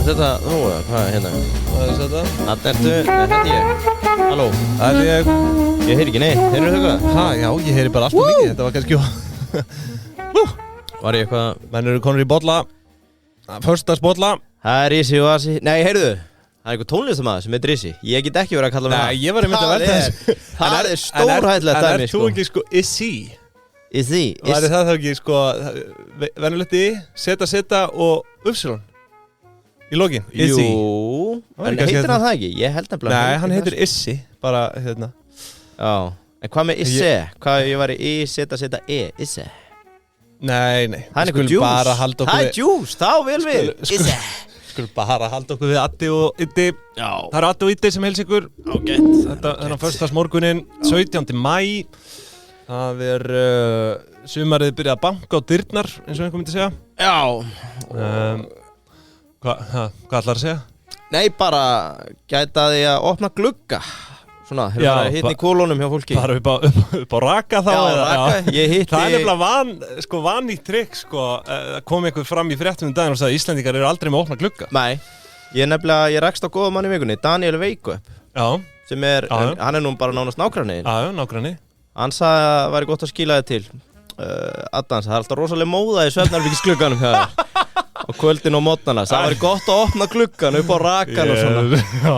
Þetta, hvað hérna? Hvað er þetta? Þetta er ég. Halló. Það er ég. Ég heyri ekki neitt, heyrðu þau eitthvað? Ha, já, ég heyri bara alltaf mikið. Þetta var kannski... Var ég eitthvað... Menn eru konur í bolla. Föstudagsbolla. Það er Isi og Asi. Nei, heyrðu. Það er einhver tónlistamæður sem heitir Isi. Ég get ekki verið að kalla mig það. Nei, ég var einmitt að velta þessu. Það er stórhættulegt dæmi, En er þú ekki sko Isi? Isi. Var það þá ekki sko venjulegt I, seta og Upsilon? Í lokin? Isi. Jú. En heitir hann það ekki? Ég held nefnilega. Nei, hann heitir Isi. Bara hérna. Já. En hvað með Isse? Hvað ég var í I, seta, Isse? Nei. Það er einhver djús. Það er djús, þá vel við. Isse. Skulum bara halda okkur við Addi og Iddi. Já. Það eru Addi og Iddi sem heils ykkur. Ágætt. Þetta er á föstudagsmorguninn, 17. maí. Það er sumarið byrjað að banka á dyrnar, eins og einhver myndi segja. Já. Hvað ætlar að segja? Nei, bara gæta því að opna glugga. Svona, hefur það hitt í kólunum hjá fólki. Bara upp á raka þá? Já, raka, ég hitti... Það er nefnilega vannýtt trikk, kom einhver fram í fréttum daginn og sagði að Íslendingar eru aldrei með að opna glugga. Nei, ég rekst á góða mann í vikunni, Daniel Veikup. Já. Sem hann er nú bara nánast nágranni. Já, nágranni. Hann sagði að það væri gott að skila þið til. Addans, það er alltaf rosalega móða í svefnherbergisglugganum hjá þér. Á kvöldin og mótnana, það væri gott að opna gluggan upp á rakan og svona. Já,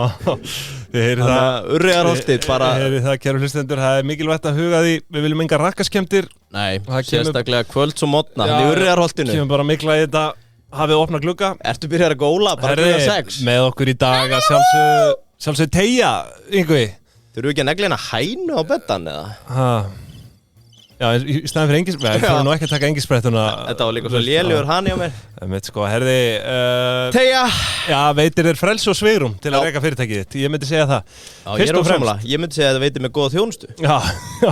þið heyri það. Þannig að Urriðarholtið bara... Þið heyri það, kæru hlustendur, það er mikilvægt að huga því. Við viljum enga rakaskemmtir. Nei, sérstaklega kvölds og mótna, í Urriðarholtinu. Kemur bara mikla í þetta, hafið opna glugga. Ertu byrjar að góla, bara klukkan 6? Með okkur í dag að sjálfsögðu teygja, yngvi. Þurfu ekki að negla eina hænu á beddan, eða? Já, í staðin fyrir engisbrett, við þurfum nú ekki að taka engisbrettuna. Þetta var líka svo lélugur hann hjá mér. Það veit sko, herði... Teygja! Já, veitir þér frelsi og svigrum til að reka fyrirtækið þitt, ég myndi segja það. Já, ég er ósamlega, ég myndi segja að það veitir með góða þjónustu. Já,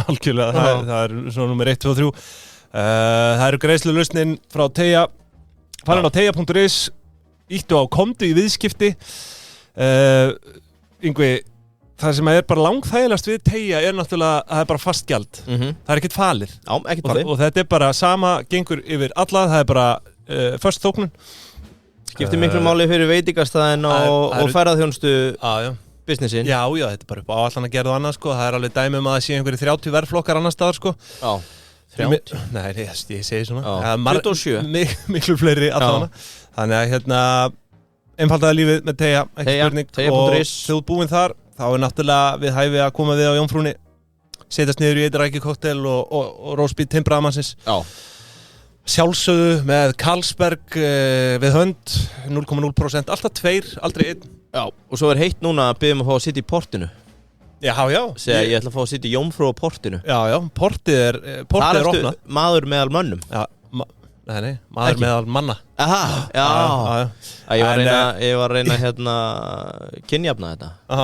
algjörlega, það er svona nummer 1, 2 og 3. Það eru greiðslulausnin frá Teygja. Farin á teygja.is, íttu á komdu í viðskipti. Yngvi, það sem er bara langþægilegast við Teygja er náttúrulega að það er bara fast gjald. Það er ekkert falið. Já, ekkert falið. Og þetta er bara sama, gengur yfir alla, það er bara föst þóknun. Skiptir miklu máli fyrir veitingastæðin og ferðaþjónustu businessin. Já, þetta er bara upp á allan að gera og annað, sko. Það er alveg dæmi að það sé einhverjir 30 verðflokkar annar staðar, sko. Já, 30? Nei, ég segi svona. 27. Miklu fleiri allan. Þannig að einfaldaði lífið með Teygja, ekki spurning. Og þú búinn þar, þá er náttúrulega við hæfi að koma við á Jómfrúnni, setjast niður í eitt rækjukoktel og rósbít timbraðamannsins. Já. Sjálfsögðu með Carlsberg við hönd, 0,0%, alltaf 2, aldrei 1. Já, og svo er heitt núna að biðja að fá að sitja í portinu. Já. Segja ég ætla að fá að sitja í Jómfrú á portinu. Já, portið er opna. Maður meðal mönnum. Já, nei, maður meðal manna. Aha, já. Ég var að reyna hérna kynjafna þetta. Já.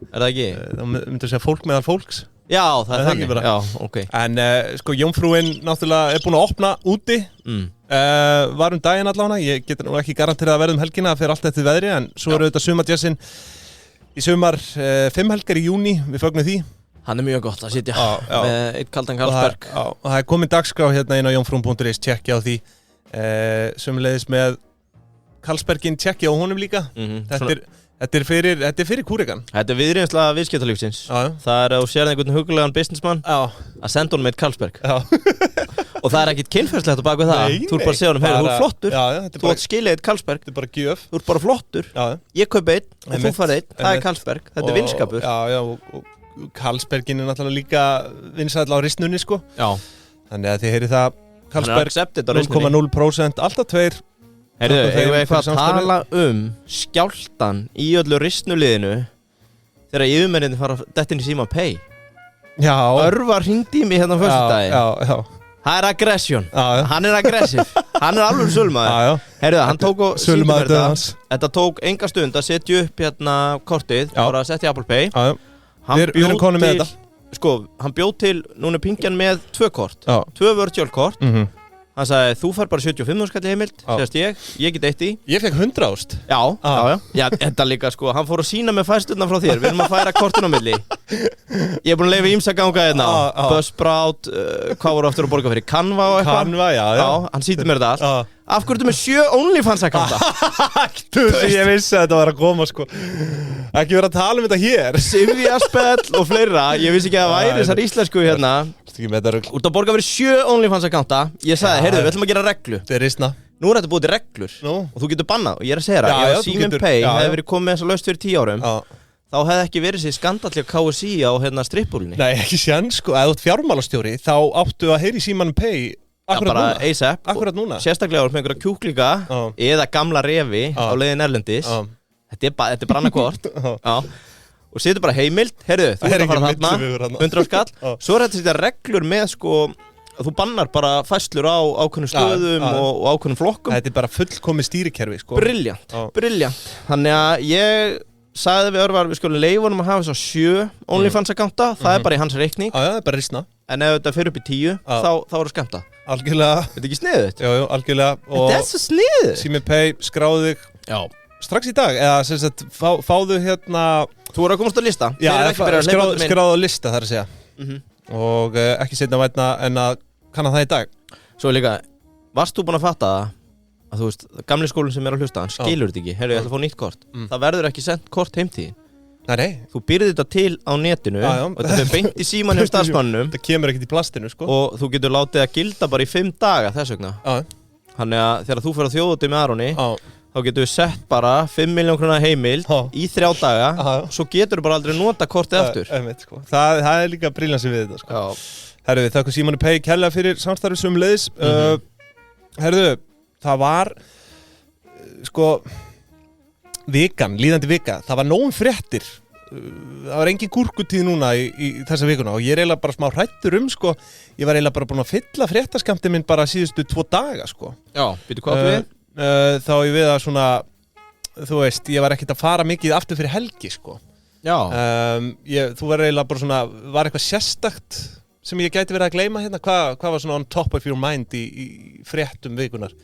Er það ekki? Þá myndir segja fólk meðal fólks. Já, það er þannig. Já, ok. En sko, Jómfrúin náttúrulega er búin að opna úti. Var daginn allavega. Ég get nú ekki garanterað að verða helgina, það fer allt eftir veðri. En svo eru þetta sumarjazzinn í sumar 5 helgar í júní. Við fögnum því. Hann er mjög gott að sitja með eitt kaldan Carlsberg. Og það er komin dagskrá hérna inn á jómfrún.is, tjekkja á því. Sömuleiðis með Carlsberginn, tjekkja á honum líka. Þetta er fyrir kúrikan. Þetta er viðreynsla viðskiptalífsins. Það er að þú sér einhvern huggulegan businessmann að senda honum eitt Carlsberg. Og það er ekkert kynferðslegt á bak við það. Þú ert bara að segja honum, þú ert flottur. Þú átt skilið eitt Carlsberg. Þetta er bara gjöf. Þú ert bara flottur. Ég kaupi einn og þú farið einn. Það er Carlsberg. Þetta er vinskapur. Já, og Carlsberginn er náttúrulega líka vinsæll á ristnunni, sko. Já. Þannig að þið heyri það, Carlsberg 0,0%, alltaf 2. Heyrðu, hefur við eitthvað að tala skjálftan í öllu ristnuliðinu þegar yfirmennirnir fara dettin í Síma Pay? Já. Örvar hringdi í mig hérna á föstudaginn. Já. Það er aggression. Hann er aggressiv. Hann er alveg sölmaður. Heyrðu, hann tók og sýndi mér þetta. Þetta tók enga stund að setja upp hérna kortið, bara að setja í Apple Pay. Við erum konum með þetta. Sko, hann bjóð til, núna er pingjan með 2 kort. 2 virtual kort. Hann sagði, þú fær bara 75.000 skall í heimild, segast ég get eitt í. Ég fekk 100.000. Já, þetta líka sko, hann fór að sína með færsturna frá þér, við erum að færa kortun á milli. Ég er búin að leyfa ýmsa ganga hérna, Buzzsprout, hvað voru aftur að borga fyrir, Canva og eitthvað. Canva, já. Hann sýndi mér þetta allt. Af hverju ertu með 7 OnlyFans akkánta? Ég vissi að þetta var að koma sko. Ekki vera að tala þetta hér. Sifjaspell og fleira. Ég vissi ekki að það væri þessar íslensku hérna. Út að borga fyrir 7 OnlyFans akkánta. Ég sagði, heyrðu, við ætlum að gera reglu. Það risna. Nú þetta búið til reglur og þú getur bannað. Og ég að segja það, ef Síminn Pay hefði verið komið með þessa laust fyrir 10 árum, þá hefði ekki verið sér skandall hjá KSÍ á strippbúlunni. Nei, ekki séns sko. Ef þú ert fjármálastjóri, þá áttu að heyra í Síminn Pay akkurat núna. Sérstaklega með einhverja kjúklinga eða gamla refi á leiðin erlendis. Þetta er bara annarkvort. Og setur bara heimild, heyrðu, þú ert að fara þarna, 100 skall. Svo er þetta setja reglur með sko, að þú bannar bara fæslur á ákveðnum stöðum og ákveðnum flokkum. Þetta er bara fullkomið stýrikerfi sko. Brilljant. Þannig að ég sagði við Örvar, við skulum leyfa honum að hafa þess að 7 OnlyFans akkánta, það er bara í hans reikning. Já, það er bara risna. En ef þetta fyrir upp í 10, þá er það skemmta. Algjörlega. Þetta ekki sniðugt? Jú, algjörlega. Þetta er svo sniðugt. Síminn Pay, skráðu þig. Já. Strax í dag, eða sem sagt, fáðu hérna... Þú voru að komast á lista. Já, skráðu á lista, þar að segja. Og ekki seinna vænna en að kanna það í dag. Svo líka, varst þú búinn að fatta að þú veist, gamli skólinn sem er að hlusta, hann skilur þetta ekki. Heyrðu, ég ætla að fá nýtt kort. Það verður ekki sendt kort heim til þín. Nei. Þú byrðir þetta til á netinu og þetta er beint í símann hjá starfsmannum. Það kemur ekkert í plastinu, sko. Og þú getur látið að gilda bara í 5 daga þess vegna. Þannig að þegar þú fer á þjóðhátíð með Aroni, þá getur við sett bara 5 milljón króna heimild í 3 daga, svo getur þú bara aldrei nota kortið aftur. Sko. Það er líka briljansi við þetta, sko. Herðu, þakka Síminn Pay kærlega fyrir samstarfið sömuleiðis. Herðu, það var, sko, líðandi vika, það var nóg fréttir. Það var engin gúrkutíð núna í þessa vikuna og ég er eiginlega bara smá hrættur sko. Ég var eiginlega bara búin að fylla fréttaskammtinn minn bara síðustu 2 daga, sko. Já, býtu hvað við? Þá ég við að svona, þú veist, ég var ekkert að fara mikið aftur fyrir helgi, sko. Já. Þú var eiginlega bara svona, var eitthvað sérstakt sem ég gæti verið að gleyma hérna? Hvað var svona on top of your mind í fréttum vikunar?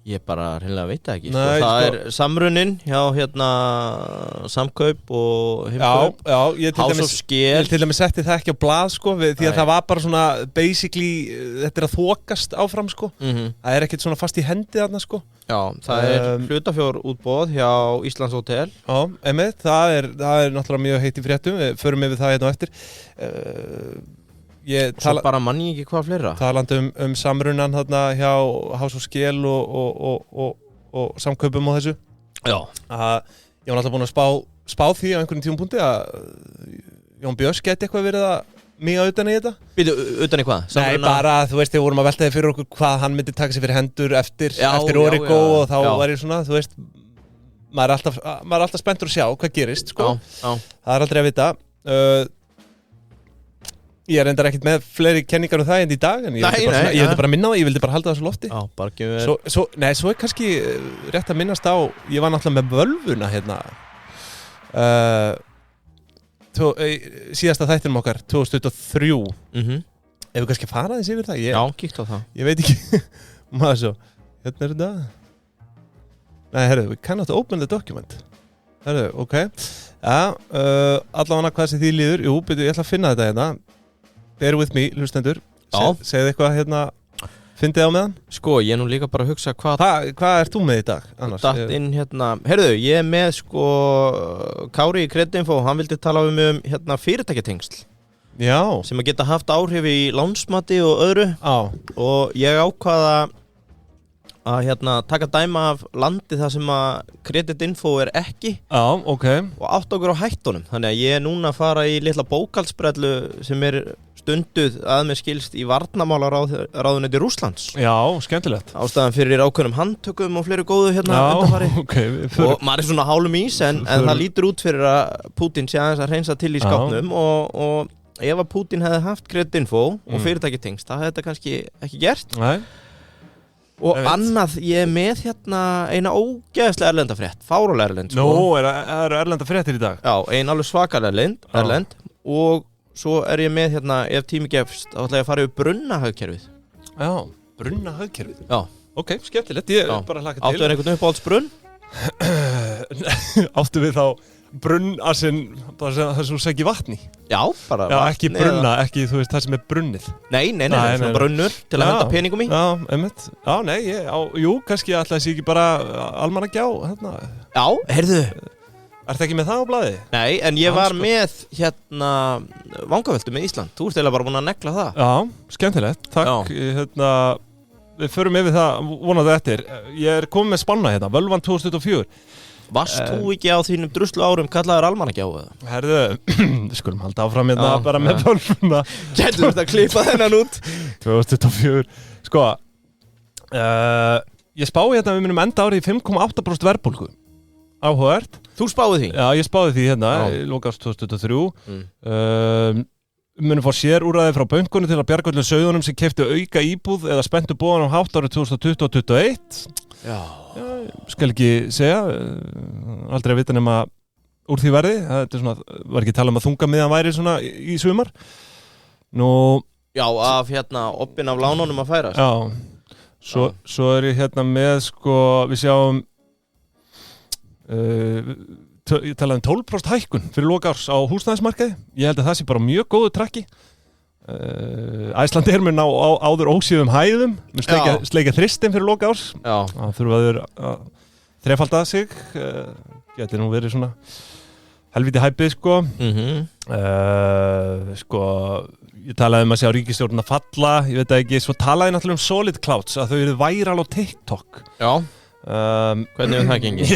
Ég bara hreinlega veit það ekki. Nei, það er samrunnin hjá hérna Samkaup og Heimkaup. Já, House of Scale. Ég til dæmis setti það ekki á blað, sko, því að það var bara svona basically, þetta er að þokast áfram, sko. Það er ekkert svona fast í hendi þarna, sko. Já, það er hlutafjárútboð hjá Íslands Hotel. Já, einmitt, það er náttúrulega mjög heitt í fréttum, við förum yfir það hérna á eftir. Svo bara manni ekki hvað fleira. Talandi samrunan þarna hjá House of Scale og Samkaupum og þessu. Já. Ég var náttúrulega búin að spá því á einhvern tímapunkti að Jón Björns geti eitthvað verið að mýga utan í þetta. Býtu, utan í hvað? Nei, bara, þú veist, við vorum að velta þig fyrir okkur hvað hann myndi taka sig fyrir hendur eftir Origo og þá var ég svona, þú veist, maður er alltaf spenntur að sjá hvað gerist, sko. Já. Það er aldrei að vita. Ég er reyndar ekkert með fleiri kenningar það en í dag, en ég vildi bara minna það, ég vildi bara halda þessu lofti. Já, bara ekki við... Svo er kannski rétt að minnast á, ég var náttúrulega með völvuna hérna, síðasta þættinum okkar, 2023. Ef við kannski fara þess yfir það? Já, kíkt á það. Ég veit ekki, maður svo, hérna er þetta. Nei, herru, we cannot open the document. Herru, ok. Já, allavega hvað sem því líður, ég ætla að finna þetta hérna. Bear with me, hlustendur. Segðu eitthvað hérna, fyndið á meðan? Sko, ég er nú líka bara að hugsa hvað ert þú með í dag? Datt inn hérna, heyrðu, ég er með sko Kári í Kreditinfo, hann vildi tala um hérna fyrirtækjatengsl. Já. Sem að geta haft áhrif í lánsmati og öðru. Og ég ákvaða að hérna taka dæma af landi þar sem að Kreditinfo er ekki. Já, ok. Og átt okkur á hættunum. Þannig að ég er núna að fara í litla bókhaldsbrellu sem er stunduð að mér skilst í varnarmálaráðuneyti Rússlands. Já, skemmtilegt. Ástæðan fyrir ákveðnum handtökum og fleiri góðu hérna undanfari. Okay, og maður er svona hálum ís en það lítur út fyrir að Putin sé aðeins að hreinsa til í skápnum og ef að Putin hefði haft Kreditinfo og fyrirtækjatengsl, það hefði þetta kannski ekki gert. Nei. Og annað, ég er með hérna eina ógeðslega erlendafrétt, fárulega erlend. Nú, eru erlendafréttir í dag? Já, ein alveg svakalega erlend og svo er ég með hérna, ef tími gefst, þá ætla ég að fara yfir brunnahagkerfið. Já, brunnahagkerfið? Já. Ok, skemmtilegt, ég bara hlakka til. Áttu þér einhvern uppáhaldsbrunn? Áttu við þá brunnassinn, það sem þú segir vatni. Já, bara já, ekki brunna, ekki, þú veist, það sem brunnið. Nei, svona brunnur til að henda peningum í. Já, einmitt. Já, nei, jú, kannski alltaf þessi ekki bara almannagjá, hérna. Já, heyrðu. Ertu ekki með það á blaði? Nei, en ég var með, vangavöldu með Ísland. Þú ert eiginlega bara búin að negla það. Já, skemmtilegt, takk. Við förum yfir það, vonandi eftir. Ég komið með spanna hérna, Völvan 2024. Varst þú ekki á þínum druslu árum kallaður almannagjá eða? Herðu, við skulum halda áfram hérna bara með Völvuna. Gætu þetta að klippa þennan út? 2024. Sko, ég spái hérna við munum enda árið í 5,8% verðbólgu. Áhugavert. Þú spáði því? Já, ég spáði því hérna, í lok árs 2023. Munum fá sérúrræði frá bönkunum til að bjarga öllum sauðunum sem keyptu auka íbúð eða spenntu búan á hátt árið 2020 og 2021. Já, skal ekki segja, aldrei að vita nema úr því verði. Þetta er svona, var ekki að tala um að þungamiðan væri svona í sumar. Nú, já, af oppin af lánunum að færa. Já, svo er ég hérna með, sko, við sjáum, ég talaði um 12% hækkun fyrir loka árs á húsnæðismarkaði. Ég held að það sé bara mjög góðu trakki. Æsland mun á áður ósíðum hæðum, mun sleika þristinn fyrir loka árs. Já. Það þurfa að þrefalda sig. Gæti nú verið svona helviti hæpið, sko. Sko, ég talaði um að sjá ríkisstjórnina falla, ég veit ekki, svo talaði náttúrulega um Solid Clouds, að þau eru væral á TikTok. Já. Hvernig það gengið?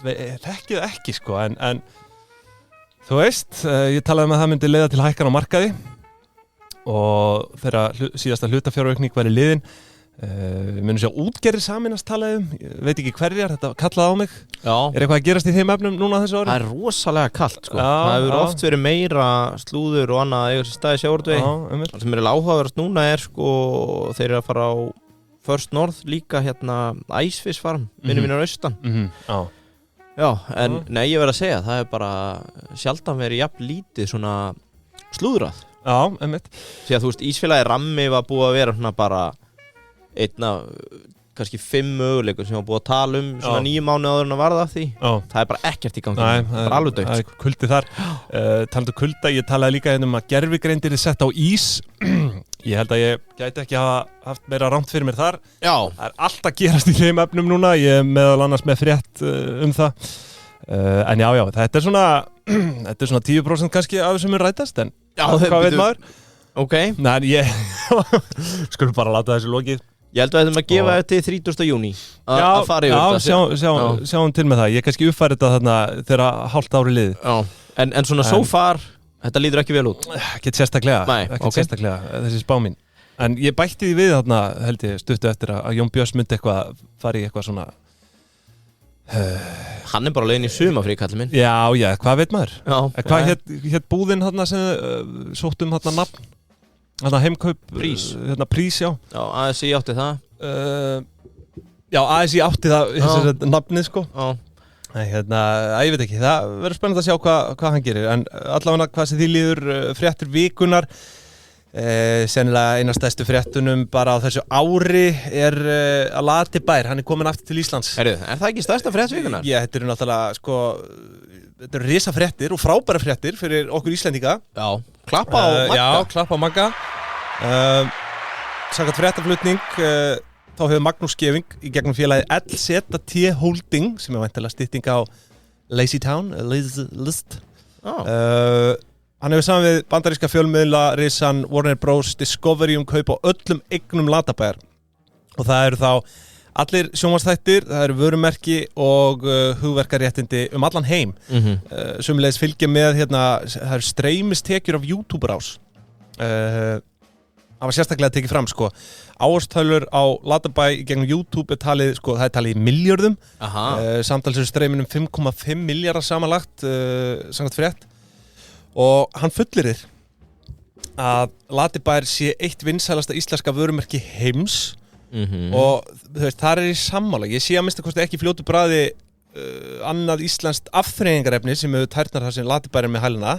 Þekki það ekki, sko, en þú veist, ég talaði um að það myndi leiða til hækkan á markaði og þegar síðasta hlutafjáraukning væri liðin. Við munum sjá útgerðir sameinast talaði um, ég veit ekki hverjar, þetta kallaði á mig. Já. Er eitthvað að gerast í þeim efnum núna þessu ári? Það er rosalega kalt, sko. Það hefur oft verið meira slúður og annað eiga sér staði sjávarútvegi. Það sem er áhugaverðast núna er, sko, þeir eru að fara á First North líka Æsfish Farm, mínir austan. Já, en nei, ég verð að segja, það er bara sjaldan verið jafn lítið svona slúðrað. Já, einmitt. Því að þú veist, Ísfélagi Rammi var búið að vera svona bara kannski 5 möguleikum sem var búið að tala um svona 9 mánuði áður en að varða af því. Já. Það er bara ekkert í gangi. Nei, það er alveg dautt. Það er kuldi þar. Talandi um kulda, ég talaði líka um að gervigreindir er sett á ís. Ég held að ég gæti ekki hafa haft meira rámt fyrir mér þar. Já. Það er allt að gerast í þeim efnum núna. Ég er meðal annars með frétt um það. En já, þetta er svona 10% kannski af þessum mun rætast, en hvað veit maður? Ok. Nei, skulum bara láta þessu lokið. Ég held að við ætlum að gefa þetta til 30. júní að fara yfir þetta. Sjáum til með það. Ég kannski uppfæri þetta þarna þegar hálft ári liðið. Já. En svona so far, þetta líður ekki vel út? Ekkert sérstaklega. Nei, ok. Sérstaklega, þessi spá mín. En ég bætti því við þarna, held ég, stuttu eftir að Jón Björns myndi fara í eitthvað svona... Hann er bara leiðin í sumafrí, kallið minn. Já, hvað veit maður? Já. Hvað hétt búðin þarna sem sóttum þarna nafn? Þarna heimkaup... Prís. Prís, já. Já, ASI átti það. Já, ASI átti það, nafnið, sko. Já. Nei, ég veit ekki, það verður spennandi að sjá hvað hann gerir. En allavega hvað sem því líður fréttur vikunar. Sennilega eina stærstu fréttunum bara á þessu ári er að Latibær, hann er komin aftur til Íslands. Herru, er það ekki stærsta fréttvikunar? Já, þetta eru náttúrulega, sko, þetta eru risa fréttir og frábæra fréttir fyrir okkur Íslendinga. Já, klappa á Magga. Já, klappa á Magga. Samkvæmt fréttaflutning, þá hefur Magnús Skeving í gegnum félagið LZT Holding, sem er væntanlega stytting á Lazy Town, List. Hann hefur saman við bandaríska fjölmiðla risan Warner Bros. Discovery kaup á öllum eignum Latabæjar. Og það eru þá allir sjónvarpsþættir, það eru vörumerki og hugverkaréttindi allan heim. Sömuleiðis fylgja með, það eru streymistekjur af YouTube-rás. Það var sérstaklega tekið fram, sko. Áherslutölur á Latabæ í gegnum YouTube er talið, sko, það er talið í milljörðum. Samtals eru streyminum 5,5 milljarðar samanlagt, samkvæmt frétt. Og hann fullirir að Latibær sé eitt vinsælasta íslenska vörumerki heims. Og þú veist, þar er ég sammála. Ég sé að minnsta kosti ekki fljótu bragði annað íslenskt afþreyingarefni sem hefur tærnar það sem Latibær er með hæluna.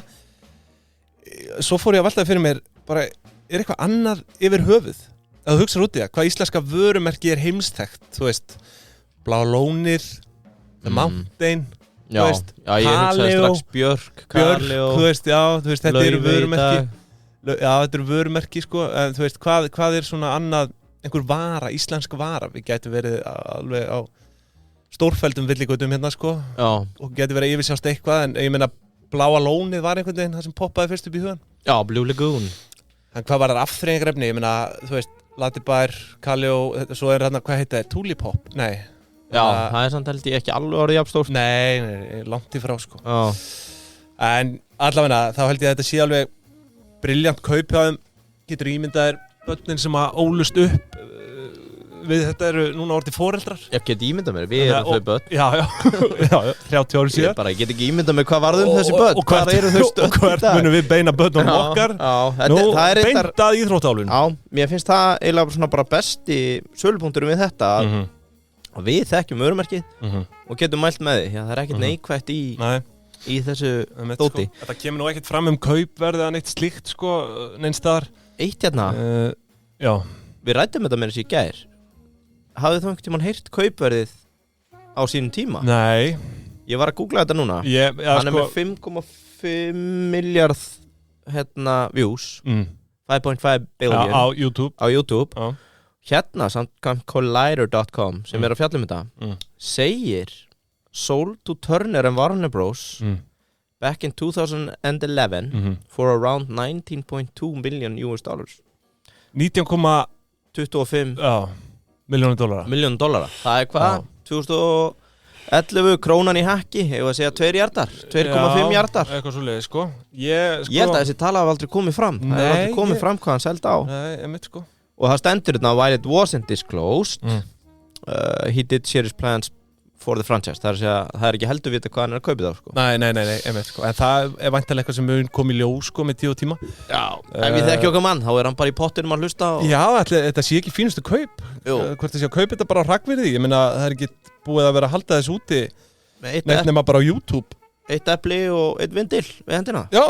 Svo fór ég að veltaði fyrir mér, bara, er eitthvað annað yfir höfuð? Ef þú hugsar út í það, hvað íslenska vörumerki er heimstækt, þú veist, Blá Lónir, The Mountain, ég hugsaði strax Björk, þú veist, þetta eru vörumerki. Já, þetta eru vörumerki, sko, en þú veist, hvað svona annað, einhver vara, íslensk vara, við gætum verið alveg á stórfeldum villigötum hérna, sko, og gætum verið að yfirsjást eitthvað, en ég meina, Bláa lónið var einhvern veginn það sem poppaði fyrst upp í hugan. Já, Blue Lagoon. En hvað var það afþreyingarefni, ég meina, þú veist, Latibær, Kaljó, svo hérna, hvað heita það, Tulipop? Nei. Já, það samt held ég ekki alveg orðið jafn stórt. Nei, langt í frá, sko. En allavega, þá held ég að þetta sé alveg brilljant kaup hjá þeim, getur ímyndaðir börnin sem að ólust upp við þetta eru núna orðið foreldrar. Ég get ímyndað mér, við erum þau börn. Já, 30 ári síðan. Ég get ekki ímyndað mér hvað varðum þessi börn. Og hvert munum við beina börnunum okkar. Nú, beint að íþróttálun. Já, mér finnst það eiginlega svona bara besti sölupunkturum við þetta að við þekkjum vörumerkið og getum mælt með því. Það er ekkert neikvætt í þessu dóti. Þetta kemur nú ekkert fram kaupverð eða neitt slíkt, sko, neins staðar. Eitt hérna. Já. Við ræddum þetta með þessi í gær. Hafið þú einhvern tímann heyrt kaupverðið á sínum tíma? Nei. Ég var að googla þetta núna. Hann er með 5,5 miljard views. 5.5 billion. Á YouTube. Hérna, samkvæmt Collider.com, sem er að fjalla þetta, segir sold to Turner and Warner Bros. Back in 2011 for around 19.2 million US dollars. 19,25 miljónir dollara. Það er hvað? 2011 krónan í hakki, ég var að segja 2 jardar, 2,5 jardar. Eitthvað svoleiðis, sko. Ég held að þessi tala hafa aldrei komið fram. Það hefur aldrei komið fram hvað hann seldi á. Nei, sko. Og það stendur þetta, while it wasn't disclosed, he did share his plans for the franchise. Það er ekki heldur vita hvað hann er að kaupa þá, sko. Nei, sko. En það er væntanlega eitthvað sem mun komið í ljós, sko, með 10 tíma. Já, ef við þekki okkar mann, þá er hann bara í pottinum að hlusta og... Já, þetta sé ekki fínustu kaup. Hvort það sé að kaupa þetta bara á hrakkvirði. Ég meina, það er ekki búið að vera að halda þessu úti neitt nema bara á YouTube. 1 epli og 1 vindil við hendina. Já,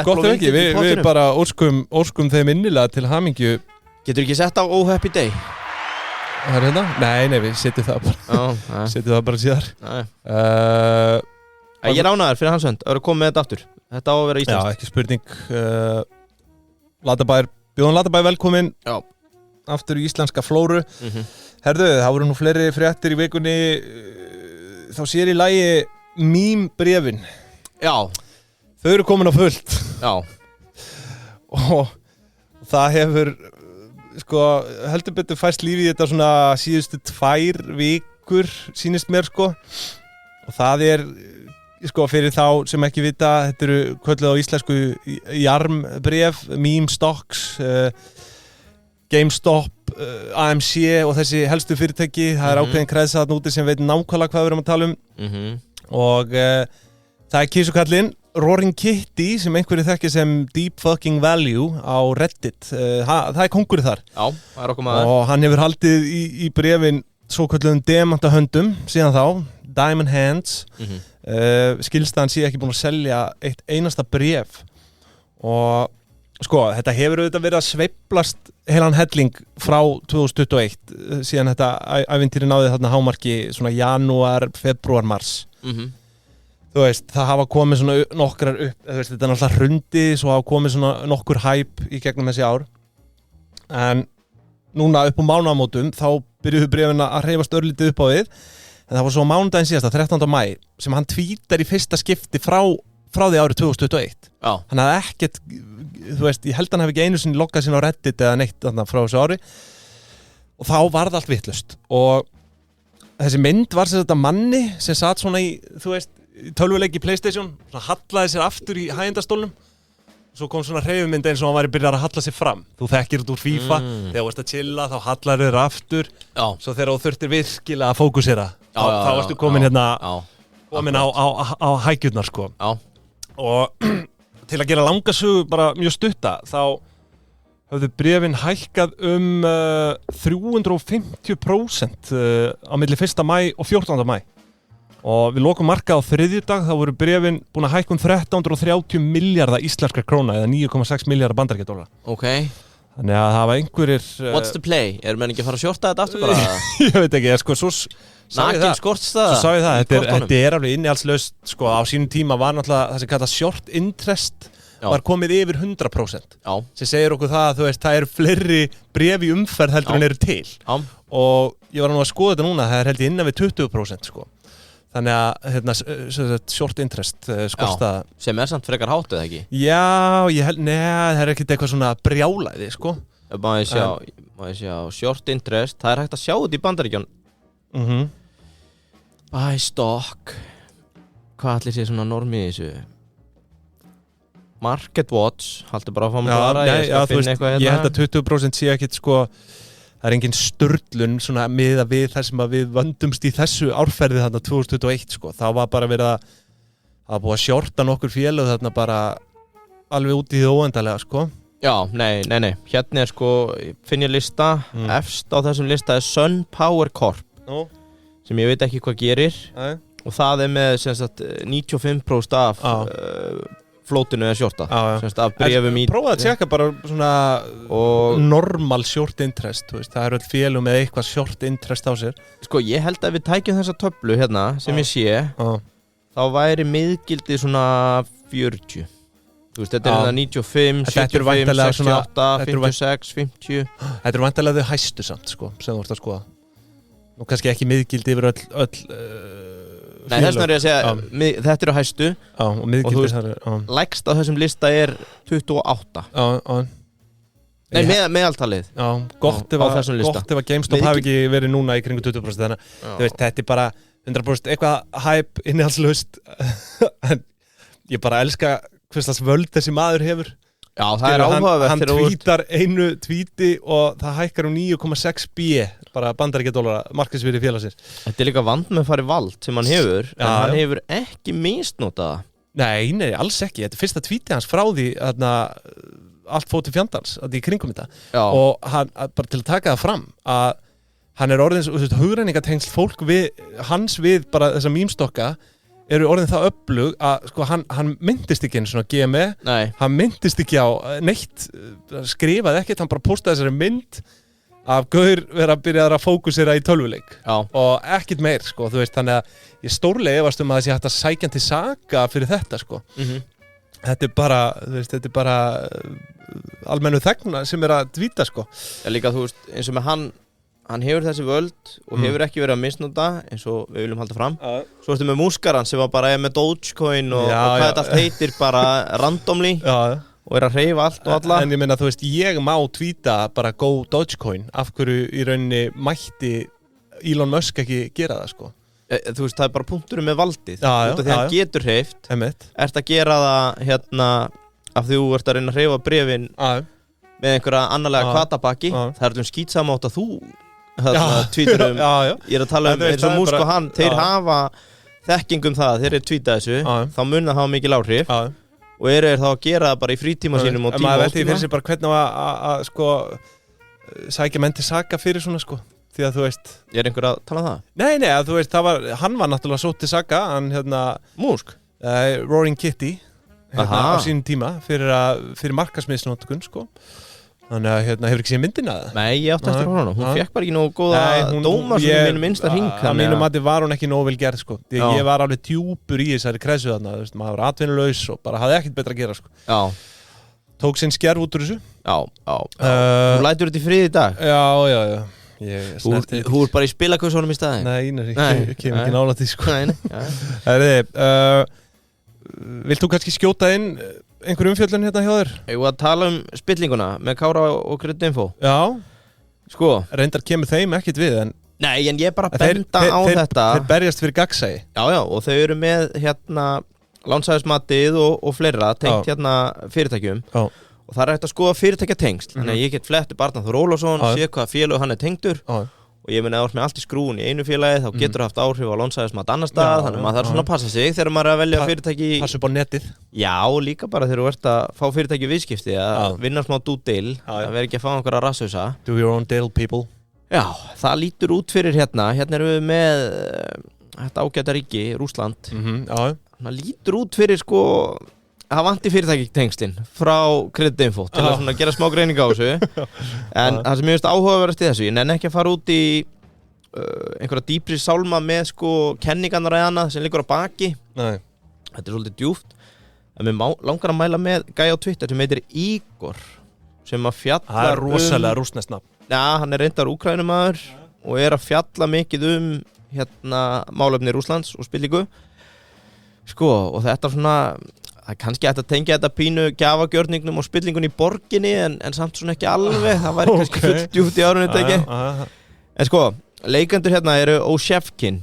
gott ef ekki. Við bara óskum þeim innilega til hamingju. Getur ekki sett á Oh Happy Day? Það er hérna? Nei, við setjum það bara. Setjum það bara síðar. Ég er ánægður fyrir hans hönd að vera komið með þetta aftur. Þetta á að vera íslenskt. Já, ekki spurning. Bjóðan Latabær velkomin. Já. Aftur í íslenska flóru. Herðu, það voru nú fleiri fréttir í vikunni. Þá sér í lagi meme-bréfin. Já. Þau eru komin á fullt. Já. Og það hefur... Sko, heldur betur fæst lífið þetta svona síðustu 2 vikur, sýnist mér, sko. Og það er, sko, fyrir þá sem ekki vita, þetta eru kölluð á íslensku jarmbréf, meme stocks, GameStop, AMC og þessi helstu fyrirtæki. Það er ákveðin kreðsa þarna úti sem veit nákvæmlega hvað við erum að tala um. Og það er kísukallinn. Roaring Kitty, sem einhverju þekkir sem Deep Fucking Value á Reddit, það er kóngurinn þar. Já, það er okkur maður. Og hann hefur haldið í bréfin svokölluðum demantahöndum síðan þá, Diamond Hands. Skilst að hann sé ekki búin að selja eitt einasta bréf. Og sko, þetta hefur auðvitað verið að sveiflast heilan helling frá 2021, síðan þetta ævintýri náði þarna hámarki svona janúar, februar, mars. Þú veist, það hafa komið svona nokkrar upp, þú veist, þetta er náttúrulega hrundi, svo hafa komið svona nokkur hæp í gegnum þessi ár. En núna upp á mánaðamótum, þá byrjuðu bréfin að hreyfast örlítið upp á við. En það var svo á mánudaginn síðasta, 13. maí, sem hann tweetar í fyrsta skipti frá því árið 2021. Já. Hann hafði ekkert, þú veist, ég held að hann hef ekki einu sinni loggað sín á Reddit eða neitt þarna frá þessu ári. Og þá var það allt vitlaust. Og þessi mynd var sem þetta manni sem satt svona í, þú veist, tölvuleik í PlayStation, svona hallaði sér aftur í hægindastólnum. Svo kom svona hreyfimynd eins og hann væri byrjar að halla sér fram. Þú þekkir þetta úr FIFA, þegar þú varst að chilla, þá hallar þér aftur. Já. Svo þegar þú þurftir virkilega að fókusera, þá varstu komin hérna, komin á hægjurnar, sko. Já. Og til að gera langa sögu bara mjög stutta, þá höfðu bréfin hækkað 350% á milli 1. maí og 14. maí. Og við lokum markað á þriðjudag, þá voru bréfin búin að hækka 1330 miljardar íslenskar króna eða 9,6 miljardar bandaríkjadollara. Ok. Þannig að það var einhverjir... What's the play? Menn ekki að fara að shorta þetta aftur bara? Ég veit ekki, sko, Nakin skortstaða. Svo sá ég það, þetta er alveg innihaldslaust, sko, á sínum tíma var náttúrulega það sem kallað short interest var komið yfir 100%. Já. Sem segir okkur það að þú veist, það eru fleiri bréf í umferð heldur en eru til. Já. Og ég var nú að skoða þetta núna, það held ég innan við 20%, sko. Þannig að, hérna, short interest skortstaða. Sem samt frekar hátt eða ekki? Já, ég held, það er ekkert eitthvað svona brjálæði, sko. Má ég sjá, short interest, það er hægt að sjá þetta í Bandaríkjunum. Buy stock, hvað allir sé svona normið í þessu? Market Watch, haldur bara áfram að vara, ég skal finna eitthvað hérna. Ég held að 20% sé ekkert, sko, það er engin sturlun svona miða við þar sem að við vöndumst í þessu árferði þarna 2021, sko. Það var bara verið að búa að shorta nokkur félög þarna bara alveg út í því óendalega, sko. Já, nei, hérna er sko, finn ég lista, efst á þessum lista er Sun Power Corp, sem ég veit ekki hvað gerir, og það er með, sem sagt, 95% af flótinu eða shorta, semst af bréfum í. Prófaði að tjekka bara svona normal short interest, þú veist, það eru öll félög með eitthvað short interest á sér. Sko, ég held að við tækjum þessa töflu hérna, sem ég sé, þá væri miðgildið svona 40. Þú veist, þetta er það 95, 75, 68, 56, 50. Þetta eru væntanlega þau hæstu samt, sko, sem þú ert að skoða. Nú kannski ekki miðgildið yfir öll Nei, þess vegna er ég að segja, þetta eru hæstu og þú veist, lægst á þessum lista er 28. Nei, meðaltalið. Já, gott ef að GameStop hafi ekki verið núna í kringu 20%, þannig að þú veist, þetta er bara 100% eitthvað hype innihaldslaust, en ég bara elska hverslas völd þessi maður hefur. Já, það er áhugavert. Hann tweetar einu tweeti og það hækkar 9,6 B, bara bandaríkjadólara, markaðsvirði félagsins. Þetta er líka vand með að fara í vald sem hann hefur, en hann hefur ekki misnotað. Nei, alls ekki. Þetta er fyrsta tweeti hans frá því þarna, allt fór til fjandans, í kringum þetta. Já. Og hann, bara til að taka það fram, að hann er orðins, hugrenningatengsl fólk við bara þessa mýmstokka, eru orðin það öflug að sko, hann myndist ekki einu svona GME. Nei. Hann myndist ekki á neitt, skrifaði ekkert, hann bara postaði þessari mynd af gaur vera að byrja að fókusera í tölvuleik. Já. Og ekkert meir, sko, þú veist, þannig að ég stórlega efast að þessi hægt að sækja hann til saka fyrir þetta, sko. Þetta er bara, þú veist, þetta er bara almennu þegna sem er að dvíta, sko. Já, líka, þú veist, eins og með hann hefur þessi völd og hefur ekki verið að misnota eins og við viljum halda fram. Svo ertu með Múskaran sem var bara með Dogecoin og hvað þetta allt heitir bara randomly og er að hreyfa allt og alla. En ég meina, þú veist, ég má tvíta bara go Dogecoin, af hverju í rauninni mætti Elon Musk ekki gera það, sko. Þú veist, það er bara punkturinn með valdið. Út af því hann getur hreyft, ert að gera það hérna af því þú ert að reyna að hreyfa bréfin með einhverja annarlega kvatabaki. Það er skítsamátt að þú tvítur ég er að tala eins og Músk og hann, þeir hafa þekkingum það, þeir eru tvíta þessu þá mun það hafa mikil áhrif og eru þá að gera það bara í frítíma sínum og tíma maður velti fyrir sig bara hvernig að sko sækja menn til saka fyrir svona, sko, því að þú veist er einhver að tala það? Nei, að þú veist, hann var náttúrulega sótt til saka, hann hérna Músk? Roaring Kitty á sínum tíma fyrir markaðsmisnotkun, sko. Þannig að hefur ekki séð myndina það? Nei, ég átti eftir hana. Hún fekk bara ekki nógu góða dóma sem í mínum minnsta hring. Að mínum mati var hún ekki nógu vel gerð, sko. Ég var alveg djúpur í þessari kressu þarna, þú veist, maður var atvinnulaus og bara hafði ekkert betra að gera, sko. Já. Tók sinn skerf út úr þessu. Já. Þú lætur þetta í frið í dag? Já. Þú er bara í spilakursunum í staðin? Nei, kem ekki nála því, sko. Vilt þú kannski skjóta inn einhver umfjöllun hérna hjá þér? Ég var að tala spillinguna með Kára og Kryddinfo. Já. Sko. Reyndar kemur þeim ekkert við, en... Nei, en ég er bara að benda á þetta. Þeir berjast fyrir gagnsæi. Já, og þau eru með hérna lánshæfismatið og fleira tengt hérna fyrirtækjum. Já. Og það er hægt að skoða fyrirtækjatengsl. Þannig að ég get flett upp Arnar Þór Ólafsson, sé hvað félög hann er tengdur. Já. Og ég meina, ef þú ert með allt í skrúin í einu félagi, þá getur haft áhrif á lánshæfismat annar stað, þannig að maður þarf svona að passa sig þegar maður er að velja fyrirtæki. Passa upp á netið. Já, líka bara þegar þú ert að fá fyrirtæki viðskipti, að vinna smá due deal, að vera ekki að fá einhverja rasshausa. Do your own deal, people. Já, það lítur út fyrir hérna erum við með þetta ágæta ríki, Rússland. Það lítur út fyrir, sko, það vanti fyrirtækitengslin frá Kryddinfo til að svona gera smá greininga á þessu. En það sem ég veist áhugaverðast í þessu, ég nenni ekki að fara út í einhverja dýpri sálma með sko kenningarnar eða annað sem liggur á baki. Nei. Þetta svolítið djúpt. En mér langar að mæla með gæja á Twitter sem heitir Igor, sem að fjallar það rosalega rússneskt nafn. Já, hann reyndar Úkraínumaður og að fjalla mikið málefni Rússlands og spillingu. Sko, og þetta svona, það kannski ætti að tengja þetta pínu gjafagjörningnum og spillingun í borginni en samt svona ekki alveg, það væri kannski full djúpt í árunni þetta ekki. En sko, leikendur eru Oshevkin,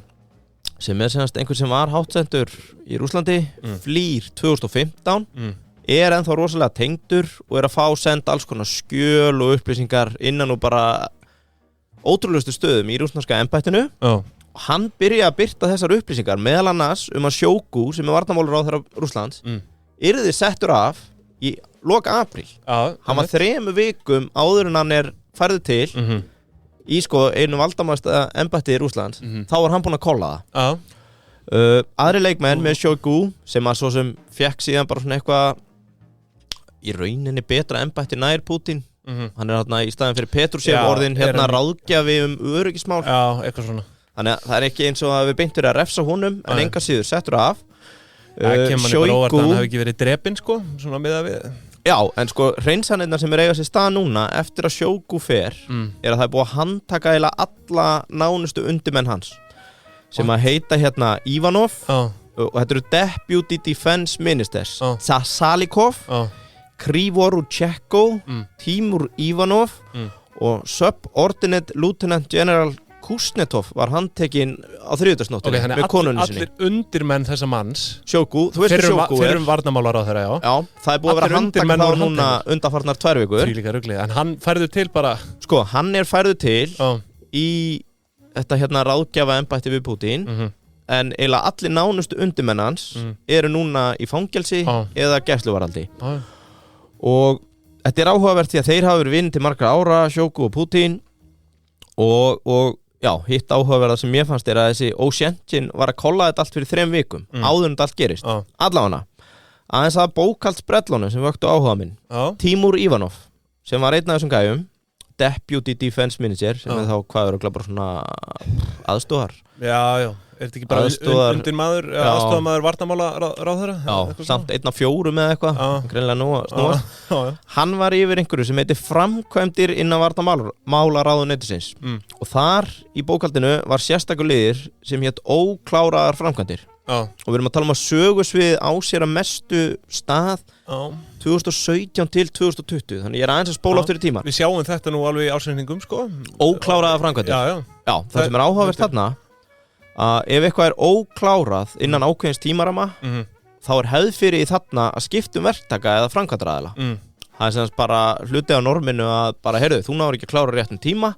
sem semast einhver sem var hátsendur í Rússlandi, flýr 2015, ennþá rosalega tengdur og að fá senda alls konar skjöl og upplýsingar innan og bara ótrúlegustu stöðum í rússneska embættinu. Og hann byrjaði að birta þessar upplýsingar meðal annars að Shoigu, sem varnarmálaráðherra Rússlands, yrði settur af í lok apríl. Hann var 3 vikum áður en hann færður til í sko einu valdamesta embætti í Rússlands. Þá var hann búinn að kolla það. Aðri leikmenn með Shoigu sem svo sem fekk síðan bara svona eitthvað í rauninni betra embætti nær Putin. Hann þarna í staðinn fyrir Petrushev orðin ráðgjafi öryggismál. Já, eitthvað svona. Þannig að það ekki eins og að við beint að refsa honum en enga síður settur af. Það kemur manni bara óvart að hann hafi ekki verið drepinn sko, svona miðað við. Já, en sko hreinsanirnar sem eiga sér stað núna eftir að Shoigu fer að það búið að handtaka alla nánustu undirmenn hans sem að heita Ivanov og þetta eru Deputy Defense Ministers Salikov, Krivorucheko, Timur Ivanov og Subordinate Lieutenant General Kusnetov var handtekinn á þriðjudagsnóttinni með konunni sinni. Allir undirmenn þessa manns Shoigu, þú veist Shoigu Fyrrum varnarmálaráðherra, já. Já, það búið að vera handtaka þá núna undanfarnar 2 vikur. Þvílíka ruglið, en hann færður til bara. Sko, hann færður til í þetta ráðgjafa embætti við Putin en eiginlega allir nánustu undirmenn hans eru núna í fangelsi eða gæsluvarðhaldi. Og þetta áhugavert því að þeir hafa verið vinir til margra ára, Shoigu og Putin og já, hitt áhugaverða sem ég fannst að þessi Oshevkin var að kolla þetta allt fyrir 3 vikum áður en þetta allt gerist. Allavega aðeins að bókaldsbrellunum sem vöktu áhuga minn. Timur Ivanov sem var einn af þessum gæjum, Deputy Defense Minister sem þá hvað bara svona aðstóðar. Já, þetta ekki bara undirmaður, aðstóðamaður varnarmálaráðherra? Já, samt 1 af 4 með eitthvað, greinilega nú að snúast. Hann var yfir einhverju sem heitir framkvæmdir innan varnarmálaráðuneytisins og þar í bókaldinu var sérstakur liður sem hét ókláraðar framkvæmdir. Og við erum að tala að sögusvið á sér að mestu stað 2017 til 2020, þannig ég aðeins að spóla aftur í tíma. Við sjáum þetta nú alveg í ársendingum sko. Ókláraðar framkvæmdir. Já, það sem áhugavert þarna að ef eitthvað óklárað innan ákveðins tímarama þá hefð fyrir í þarna að skipta verktaka eða framkvæmdaraðila. Það sem bara hluti á norminu að bara, heyrðu, þú náður ekki að klára réttum tíma,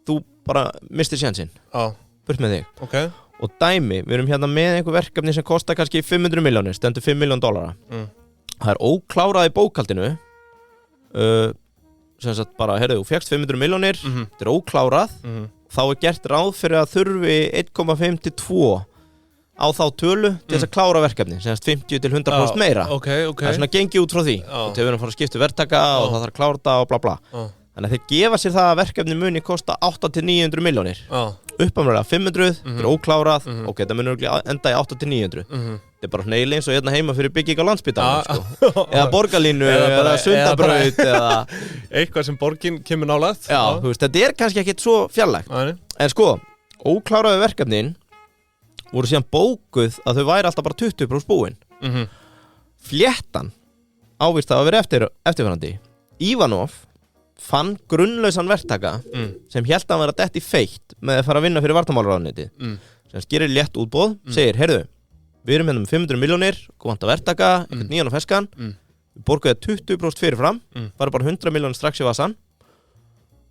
þú bara mistir sénsinn, burt með þig. Og dæmi, við erum með einhver verkefni sem kostar kannski 500 milljónir, stendur $5 million. Það óklárað í bókaldinu, sem sagt bara, heyrðu, þú fékkst 500 milljónir, þetta óklárað, þá gert ráð fyrir að þurfi 1,5 til 2 á þá tölu til þess að klára verkefni, sem 50 til 100% meira. Það svona gengi út frá því og til við erum að fara að skipta verktaka og það þarf að klára það og bla bla. Þannig að þeir gefa sér það að verkefni muni kosta 8 til 900 milljónir. Uppamlega 500, þetta er óklárað, ok, það munur enda í 8 til 900. Þetta er bara neili eins og heima fyrir bygging á Landspítalanum, sko. Eða borgarlínu, eða Sundabraut, eða eitthvað sem borgin kemur nálægt. Já, þú veist, þetta er kannski ekkit svo fjarlægt. En sko, ókláraðu verkefnin voru síðan bókuð að þau væri alltaf bara 20% búin. Fléttan ávist að vera eftirfarandi. Ivanov fann grunnlausan verktaka sem hélt að hann vera dett í feitt með að fara að vinna fyrir varnarmálaráðuneytið. Sem gerir létt útboð, segir, heyrðu, við erum með 500 milljónir, vantar verktaka, einhvern nýjan og ferskan, við borguðum 20% fyrirfram, bara 100 milljónir strax í vasan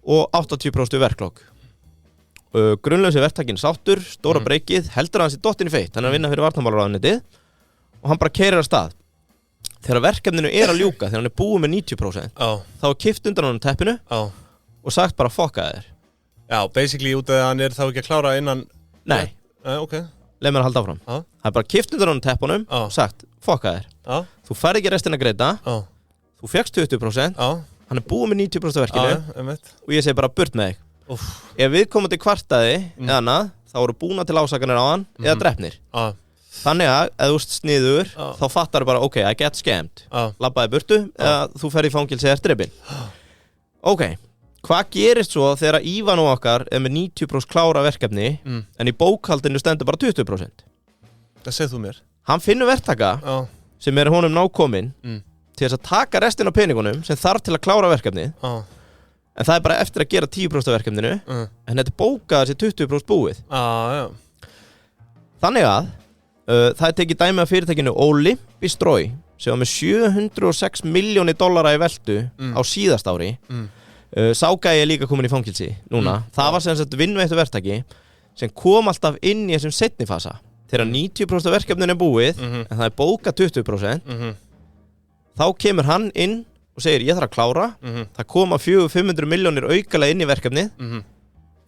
og 80% verklokk. Grunnlausi verktakinn sáttur, stóra breykið, heldur að hans í dottin í feitt, hann er að vinna fyrir varnarmálaráðuneytið og hann bara keyrir af stað. Þegar verkefninu að ljúka, þegar hann búið með 90%, þá kippt undan honum teppinu og sagt bara fokka þér. Já, basically út af að hann þá ekki að klára innan. Nei, leið mér að halda áfram. Það bara kippt undan honum teppunum og sagt fokka þér. Þú færð ekki restina greita, þú fékkst 20%, hann búið með 90% verkinu og ég segi bara burt með þig. ef viðkomandi kvartaði eða annað, þá voru búna til ásakanir á hann eða drepnir þannig að ef þú ert sniður þá fattar þú bara, ok, I get scammed labbaði burtu, eða þú fer í fangilsi eða drepin ok, hvað gerist svo þegar Ívan og okkar er með 90% klára verkefni en í bókhaldinu stendur bara 20%? Það segð þú mér. Hann finnur verktaka sem er honum nákominn til þess að taka restin af peningunum sem þarf til að klára verkefnið en það er bara eftir að gera 10% af verkefninu en þetta er bókað þessi 20% búið þannig að það er tekið dæmi af fyrirtækinu Olympustroy sem var með $706 milljónir í veltu á síðast ári sá gæi er líka komin í fangilsi núna það var sem sagt vinnuveittu verktaki sem kom alltaf inn í þessum seinni fasa þegar 90% af verkefninu er búið en það er bókað 20% þá kemur hann inn og segir ég þarf að klára það koma 400-500 milljónir aukalega inn í verkefnið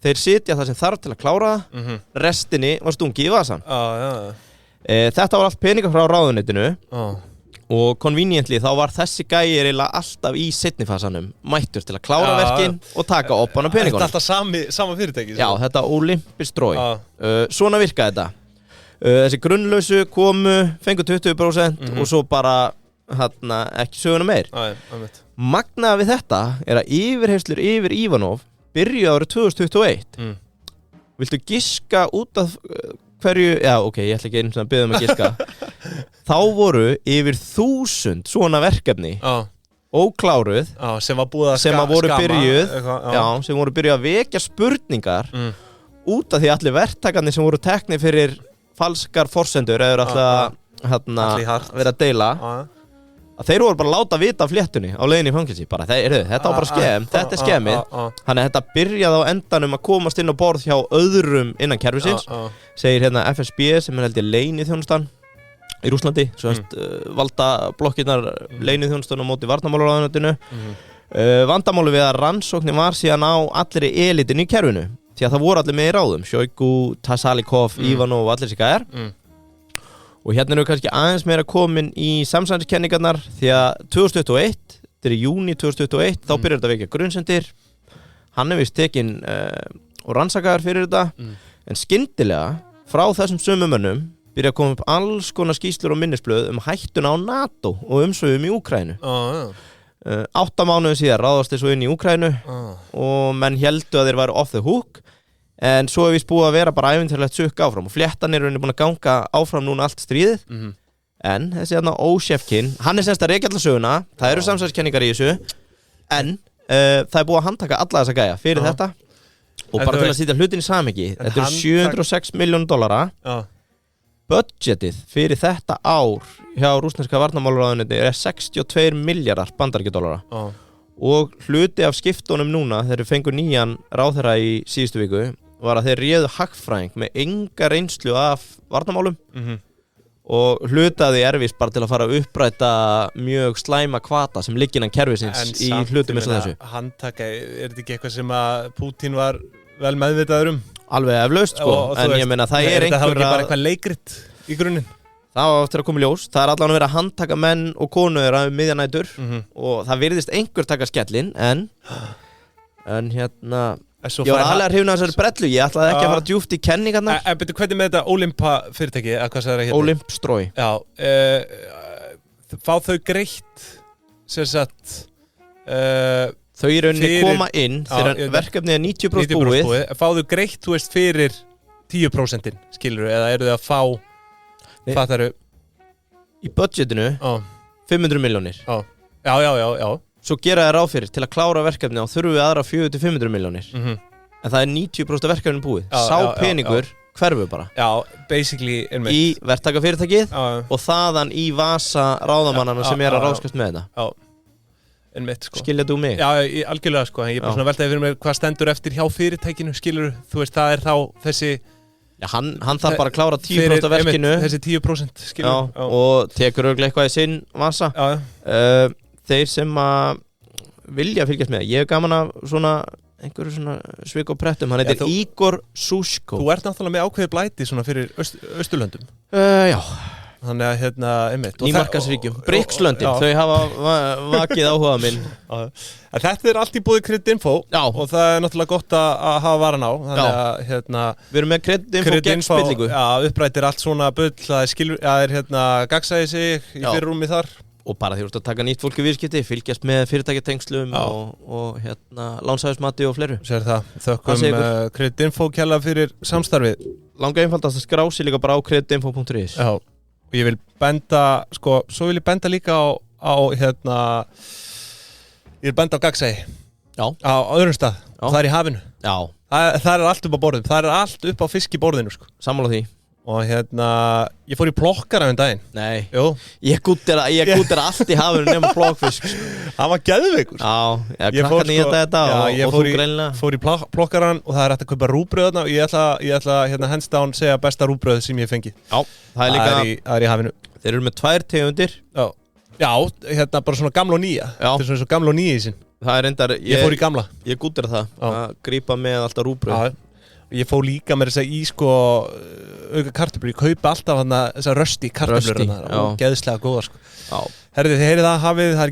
þeir sitja það sem þarf til að klára restinni var stungi í vasan þetta var allt peningar frá ráðuneytinu og conveniently þá var þessi gæi eiginlega alltaf í seinni fasanum mættur til að klára verkin og taka upp hann á peningunum. Þetta er alltaf sama fyrirtæki? Já, þetta Olympustroy. Svona virkaði þetta. Þessi grunnlausu komu, fengu 20% og svo bara ekki söguna meir. Magnaða við þetta er að yfirheyrslur yfir Ivanov byrjuðu árið 2021. Viltu giska út af hverju, já ok, ég ætla ekki einu að biðja að giska þá voru yfir 1000 svona verkefni ókláruð sem var búið að sem voru byrjuð að vekja spurningar út af því allir verktakarnir sem voru teknir fyrir falskar forsendur eða alltaf verið að deila að þeir voru bara að láta vita af fléttunni á leiðinni í fangilsi bara, þetta var bara skemm, þetta er skemmið þannig að þetta byrjaði á endanum að komast inn á borð hjá öðrum innan kerfisins segir hérna FSB sem er held ég leyniþjónustan í Rússlandi valda blokkirnar leyniþjónustan á móti varnarmálaráðuneytinu vandamáli við að rannsóknin var síðan á allri elitinu í kerfinu því að það voru allir með í ráðum Shoigu, Tasalikov, Ivanov og allir þessi gæjar og hérna eru kannski aðeins meira komin í samsæriskenningarnar því að 2021, þetta er í júni 2021 þá byrjar þetta að vekja grunnsendir hann er vist tekinn og rannsakaður fyrir þetta en skyndilega frá þessum sömu mönnum byrja að koma upp alls konar skýrslur og minnisblöð hættuna á NATO og umsvifum í Úkraínu 8 mánuðum síðar ráðast þeir svo inn í Úkraínu og menn héldu að þeir væru off the hook en svo er vist búið að vera bara ævintýrlegt sukk áfram og fléttan er búin að ganga áfram núna allt stríðið en þessi Ósefkin, hann er semst að rekja allar söguna það eru samsæriskenningar í þessu en það er búið að handtaka alla þessa gæja fyrir þetta og bara til að sýta hlutin í samhengi þetta eru $706 milljónir budgetið fyrir þetta ár hjá rússneska varnarmálaráðuneytinu er 62 miljardar bandaríkjadollara og hluti af skiptunum núna þegar við fengum nýjan ráðherra í síðustu viku var að þeir réðu hagfræðing með enga reynslu af varnarmálum og hlutaði erfis bara til að fara að uppræta mjög slæma hvata sem ligg innan kerfisins í hlutum eins og þessu. Handtaka, er þetta ekki eitthvað sem að Putin var vel meðvitaður Alveg eflaust sko, en ég meina það er einhver að... Það var ekki bara eitthvað leikrit í grunninn? Það var eftir að koma í ljós, það er allan að vera að handtaka menn og konur að miðjanætur og það virðist einhver taka skellin en hérna... Ég var alveg að hrifna þessari brellu, ég ætlaði ekki að fara djúpt í kenningarnar. Betur, hvernig með þetta Olympa fyrirtæki, hvað sagði það hérna? Olympustroy. Já, fá þau greitt, sem sagt... Þau í rauninni koma inn þegar verkefnið er 90% búið. Fá þau greitt, þú veist, fyrir 10%, skilur eða eru þau að fá, hvað það eru? Í budgetinu, 500 milljónir. Já. Svo gera það ráð fyrir til að klára verkefni og þurfum við aðra 400-500 milljónir en það er 90% verkefnin búið peningur hverfu bara basically í verktakafyrirtækið og þaðan í vasa ráðamannana sem er að ráðskast með þetta sko. Skilja þú mig? Já, algjörlega sko, en ég er bara svona veltaði fyrir mér hvað stendur eftir hjá fyrirtækinu, skilur þú veist, það er þá þessi hann þarf bara að klára 10% af verkinu þessi 10% skilur og tekur örugglega eitthvað í sinn vasa þeir sem að vilja fylgjast með ég hef gaman af svona einhverju svona svik og prettum hann heitir Igor Sushko Þú ert náttúrulega með ákveðið blæti svona fyrir Austurlöndum Já Þannig að einmitt Nýmarkaðsríkjum, BRICS-löndin, þau hafa vakið áhuga minn. Þetta allt í búið Creditinfo og það náttúrulega gott að hafa varan á. Þannig að við erum með Creditinfo gegn spillingu. Já, upprættir allt svona bull, það gagnsæði sig í fyrirrúmi þar. Og bara því að taka nýtt fólk í viðskipti, fylgjast með fyrirtækjatengslum og lánshæfismati og fleiru. Sér það, þökkum Creditinfo kærlega fyrir samstarfið. Langa einfaldast að skrá sig líka bara á creditinfo.is. Já, og ég vil benda, svo vil ég benda líka á ég vil benda á gagnsæði. Já. Á öðrum stað, og það í hafinu. Já. Það allt upp á borðum, það allt upp á fiskiborðinu, sko. Sammála því. Og ég fór í plokkara daginn. Nei. Jú. Ég gúttir allt í hafinu nema plokkfisk. Það var geðveikur. Já, krakkarni þetta og þú greinlega. Fór í plokkaran og það hægt að kaupa rúgbrauð þarna og ég ætla hands down segja besta rúgbrauð sem ég fengið. Já, það líka. Það í hafinu. Þeir eru með 2 tegundir. Já, bara svona gamla og nýja. Þetta svona gamla og nýja í sin. Það reyndar. Ég fór í gamla. Ég gúttir það. Að grípa með alltaf rúgbrauð. Ég fór líka með þess að í auka kartöflur, ég kaupa alltaf þess að rösti kartöflur og geðslega góða Herðið, þið heyrið það hafið, það er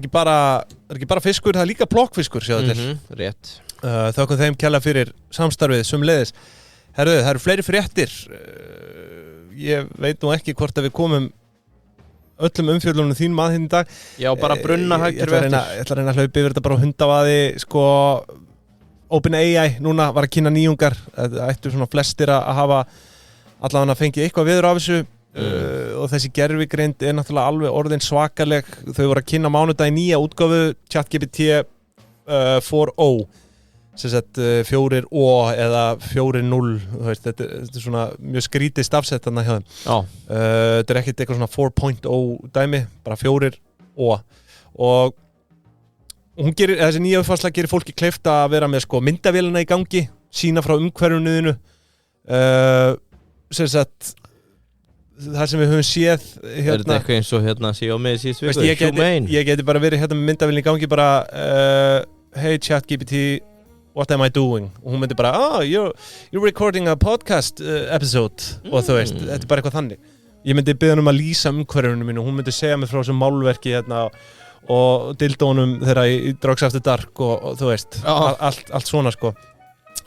ekki bara fiskur, það er líka plokkfiskur, sjáðu til. Rétt. Þökkum þeim kærlega fyrir samstarfið sömuleiðis. Herðið, það eru fleiri fréttir. Ég veit nú ekki hvort að við komum öllum umfjöllunum þín maður hinn í dag. Já, bara brunna hægtir eftir. Ég ætla að reyna að hlaupa yfir þetta bara hundavaði, OpenAI núna var að kynna nýjungar. Það ættu svona flestir að hafa allavega að fengið eitthvað viður af þessu og þessi gervigreind náttúrulega alveg orðin svakaleg. Þau voru að kynna mánudagi nýja útgáfu ChatGPT 4o sem sagt 4o eða 4.0 þetta er svona mjög skrítið stafsett þarna hjá þeim. Þetta er ekkert eitthvað svona 4.0 dæmi, bara 4o og þessi nýja uppfærsla gerir fólki kleift að vera með myndavélina í gangi, sína frá umhverfunuðinu sem sagt það sem við höfum séð Er þetta eitthvað eins og síðan með síðustu viku? Ég geti bara verið með myndavélina í gangi bara hey ChatGPT, what am I doing? Og hún myndi bara, you're recording a podcast episode og þú veist, þetta er bara eitthvað þannig. Ég myndi biðja að lýsa umhverfunu mínu og hún myndi segja mig frá þessum málverki og dildónum þeirra í Drugs After Dark og þú veist, allt svona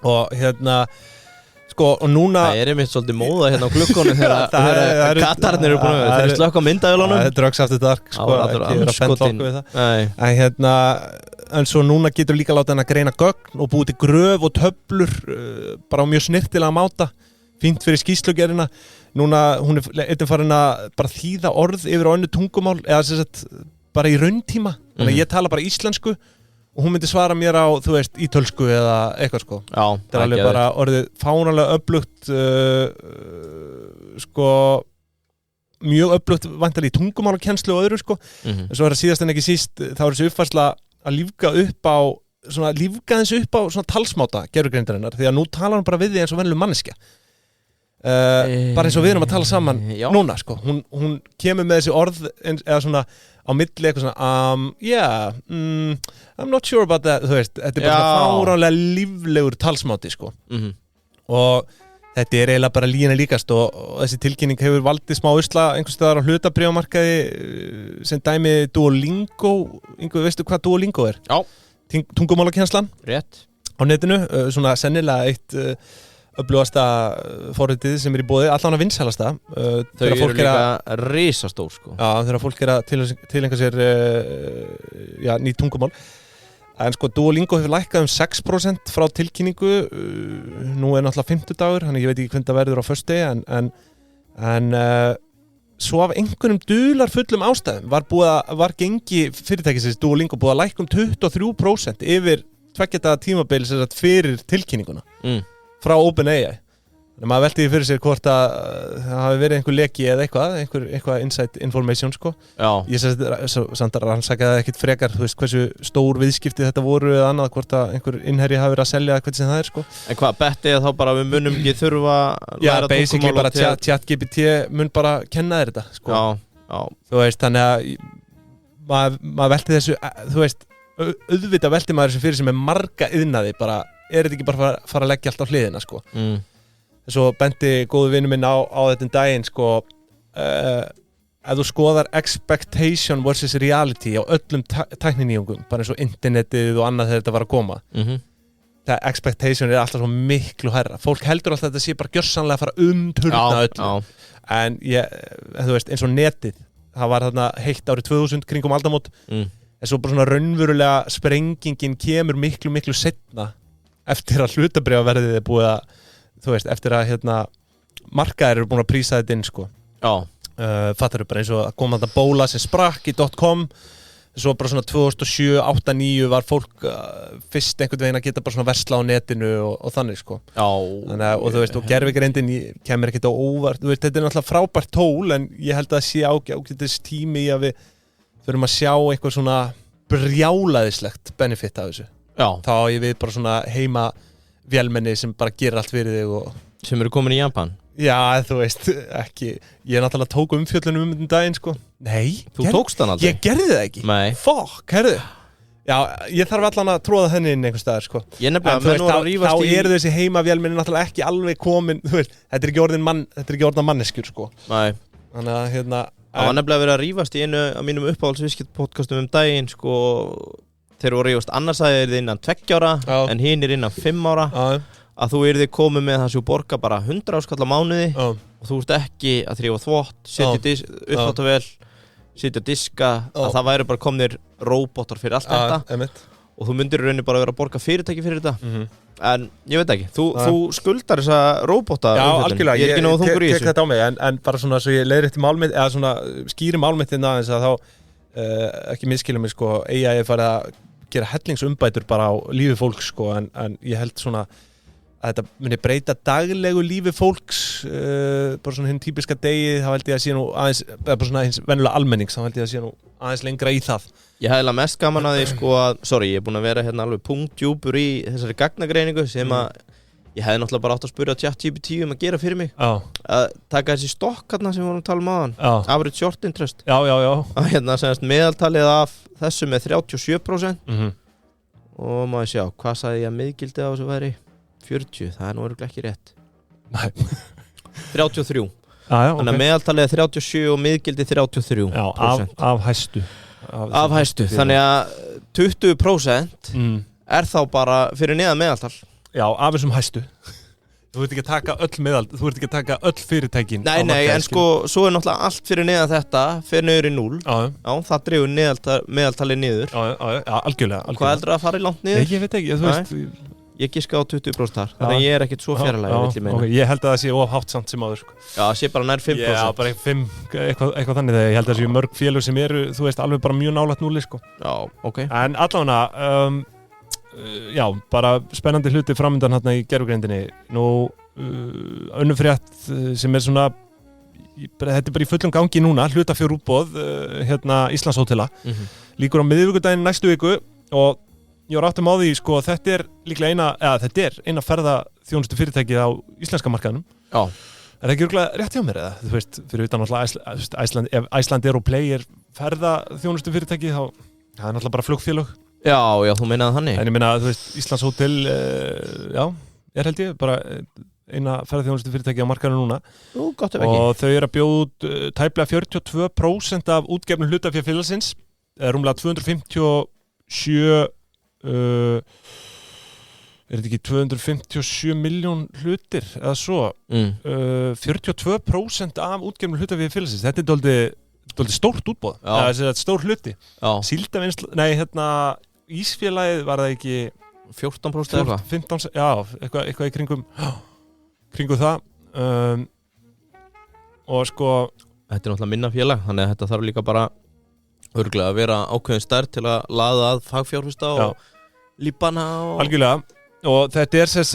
og og núna það er einmitt svolítið móða á klukkonum þegar katarnir eru búin þeir slökka myndavélunum. Það er Drugs After Dark ekki vera að fendla okkur við það en svo núna getur líka láta hann að greina gögn og búið til gröf og töflur bara á mjög snirtilega máta, fínt fyrir skýrslugerðina. Núna hún er farin að bara þýða orð yfir á önnur tungumál eða sem sagt bara í rauntíma, þannig að ég tala bara íslensku og hún myndi svara mér á, þú veist, ítölsku eða eitthvað það er alveg bara orðið fánalega öflugt mjög öflugt væntanlega í tungumálakennslu og öðru en svo er það síðast en ekki síst þá er þessi uppfærsla að lífga aðeins upp á svona talsmáta gervigreindarinnar, því að nú talar hún bara við því eins og venjuleg manneskja bara eins og við erum að tala saman núna hún kemur með þessi orð eða svona á milli eitthvað svona I'm not sure about that, þú veist, þetta er bara fáránlega líflegur talsmáti og þetta er eiginlega bara líginni líkast og þessi tilkynning hefur valdið smá usla einhvers staðar á hlutabréfamarkaði sem dæmi Duolingo. Ingu, veistu hvað Duolingo er? Já. Tungumálakennslan Rétt. Á netinu, svona sennilega eitt öflugasta forritið sem er í boði, allan að vinsælasta. Þau eru líka risastór Já, þegar fólk er að tilengja sér nýtt tungumál. En Duolingo hefur lækkað 6% frá tilkynningu. Nú er náttúrulega 50 dagur, þannig ég veit ekki hvernig það verður á föstudegi en svo af einhverjum dularfullum ástæðum var gengi fyrirtækisins Duolingo búið að lækka 23% yfir 2 daga tímabil fyrir tilkynninguna frá OpenAI. Þannig að maður velti því fyrir sér hvort að það hafi verið einhver leki eða eitthvað inside information Ég samt að rannsaka það ekkert frekar, þú veist hversu stór viðskipti þetta voru eða annað, hvort að einhver innherji hafi verið að selja hvernig sem það er En hvað, bettið þá bara við munum ekki þurfa læra basically bara ChatGPT mun bara kenna þér þetta Þú veist, þannig að maður velti þessu, þú veist auðvitað velti maður þessu fyrir sem er marga iðnaði, bara er þetta ekki bara að fara að leggja allt á hliðina Svo benti góðu vinur minn á þetta daginn ef þú skoðar expectation versus reality á öllum tækninýjungum, bara eins og internetið og annað þegar þetta var að koma, það expectation alltaf svo miklu hærra. Fólk heldur alltaf að þetta sé bara gjörsamlega að fara umturna öllu. En þú veist, eins og netið, það var þarna heitt árið 2000 kringum aldamót, en svo bara svona raunverulega sprengingin kemur miklu seinna eftir að hlutabréfaverðið er búið að, þú veist, eftir að markaðir eru búin að prísa þetta inn, sko. Fattar þú bara eins og að koma þarna bóla sem sprakk í .com, svo bara svona 2007, 8, 9 var fólk fyrst einhvern veginn að geta bara svona versla á netinu og þannig, sko. Þannig að, og þú veist, og gervigreindin kemur ekkert á óvart, þú veist, þetta er náttúrulega frábært tól, en ég held að það sé ágætis tími í að við þurfum að sjá eitthvað svona brjálæðislegt benefit af þessu. Þá ég við bara svona heima vélmenni sem bara gerir allt fyrir þig og... Sem eru komin í Japan? Já, þú veist, ekki. Ég náttúrulega tók umfjöllunum daginn, sko. Nei. Þú tókst hann aldrei? Ég gerði það ekki. Nei. Fuck, herðu. Já, ég þarf allan að tróða henni inn einhvers staðar, sko. Ég nefnilega, þá eru þessi heimavélmenni náttúrulega ekki alveg komin, þú veist, þetta er ekki orðin manneskjur, sko. Nei. Þannig að, Það var nefnilega verið að rífast í einu af mínum uppáhaldsviskipodcastum daginn, sko. Þeir voru rífast, annars að þeir innan 2 ára, en hinir innan 5 ára. Að þú yrði komið með það sem borga bara 100 áskall á mánuði og þú ert ekki að þrífa þvott, setja uppþvottavél, setja diska, að það væri bara komnir róbótar fyrir allt þetta og þú myndir í rauninni bara vera að borga fyrirtæki fyrir þetta. En ég veit ekki, þú skuldar þessa róbóta. Já, algjörlega, ég tek þetta á mig, en bara svona svo ég leiðrétti málmitt, eða svona skýri málmittin aðeins að þá ekki misskilja mig, sko, AI farið að gera hellingsumbætur bara á lífi fólks, sko, en ég held svona að þetta muni breyta daglegu lífi fólks, bara svona hinn típiska degi, þá held ég að sé nú aðeins, bara svona hins venjulega almennings, þá held ég að sé nú aðeins lengra í það. Ég hefði mest gaman að því, sko, ég er búinn að vera hérna alveg punktdjúpur í þessari gagnagreiningu sem að ég hefði náttúrulega bara átt að spyrja ChatGPT að gera fyrir mig. Að taka þessi stokk hérna sem við vorum að tala áðan, average short interest. Að hérna semast meðaltalið af þessu með 37% og maður sjá, hvað sagði ég að miðgildið á þessu væri? 40, það er nú örugglega ekki rétt. Nei. 33. Þannig að meðaltalið er 37 og miðgildi 33%. Já, af hæstu. Af hæstu. Þannig að 20% er þá bara fyrir neðan meðaltal. Já, af þessum hæstu. Þú ert ekki að taka þú ert ekki að taka öll fyrirtækin. Nei, en sko, svo er náttúrulega allt fyrir neðan þetta, fyrir niður í 0. Já, það dregur meðaltalið niður. Já, algjörlega. Hvað heldur að fara í langt niður? Ég veit ekki, þú veist... Ég giska á 20% þar, þannig að ég er ekkert svo fjarlægur. Ég held að það sé of hátt samt sem áður, sko. Já, það sé bara nær 5%. Já, bara 5, eitthvað þannig þegar ég held að það sé mörg félög sem eru, þú veist, alveg bara mjög nálægt núli, sko. Já, ok. En allavega, já, bara spennandi hluti framöndan hérna í gervigreindinni. Nú, önnur frétt sem er svona, þetta er bara í fullum gangi núna, hlutafjárútboð, hérna Íslandshótela. Líkur á miðvikudaginn næstu viku og ég var áttum á því, sko, þetta er líklega eina ferðaþjónustu fyrirtækið á íslenska markaðnum. Já. Er það ekki örugglega rétt hjá mér eða? Þú veist, fyrir utan náttúrulega ef Iceland Aeroplay er ferðaþjónustu fyrirtækið, þá það er náttúrulega bara flugfélög. Já, þú meinaði þannig. En ég meina, þú veist, Íslandshótel, já, er held ég, bara eina ferðaþjónustu fyrirtækið á markaðnum núna. Gott ef ekki. Og þau eru að bjóða út tæplega 42% af útgefnu hlutafé félagsins, rúmlega 257 er þetta ekki 257 miljón hlutir eða svo 42% af útgefnu hlutafé félagsins, þetta er dálítið stórt útboð, þetta er stór hluti. Síldavinnsla, nei, hérna Ísfélagið var það ekki 14% eða 15, já, eitthvað í kringum það og sko þetta er náttúrulega minna félag, þannig að þetta þarf líka bara örugglega að vera ákveðin stærð til að laða að fagfjárfesta og líbana og... Algjörlega, og þetta er sem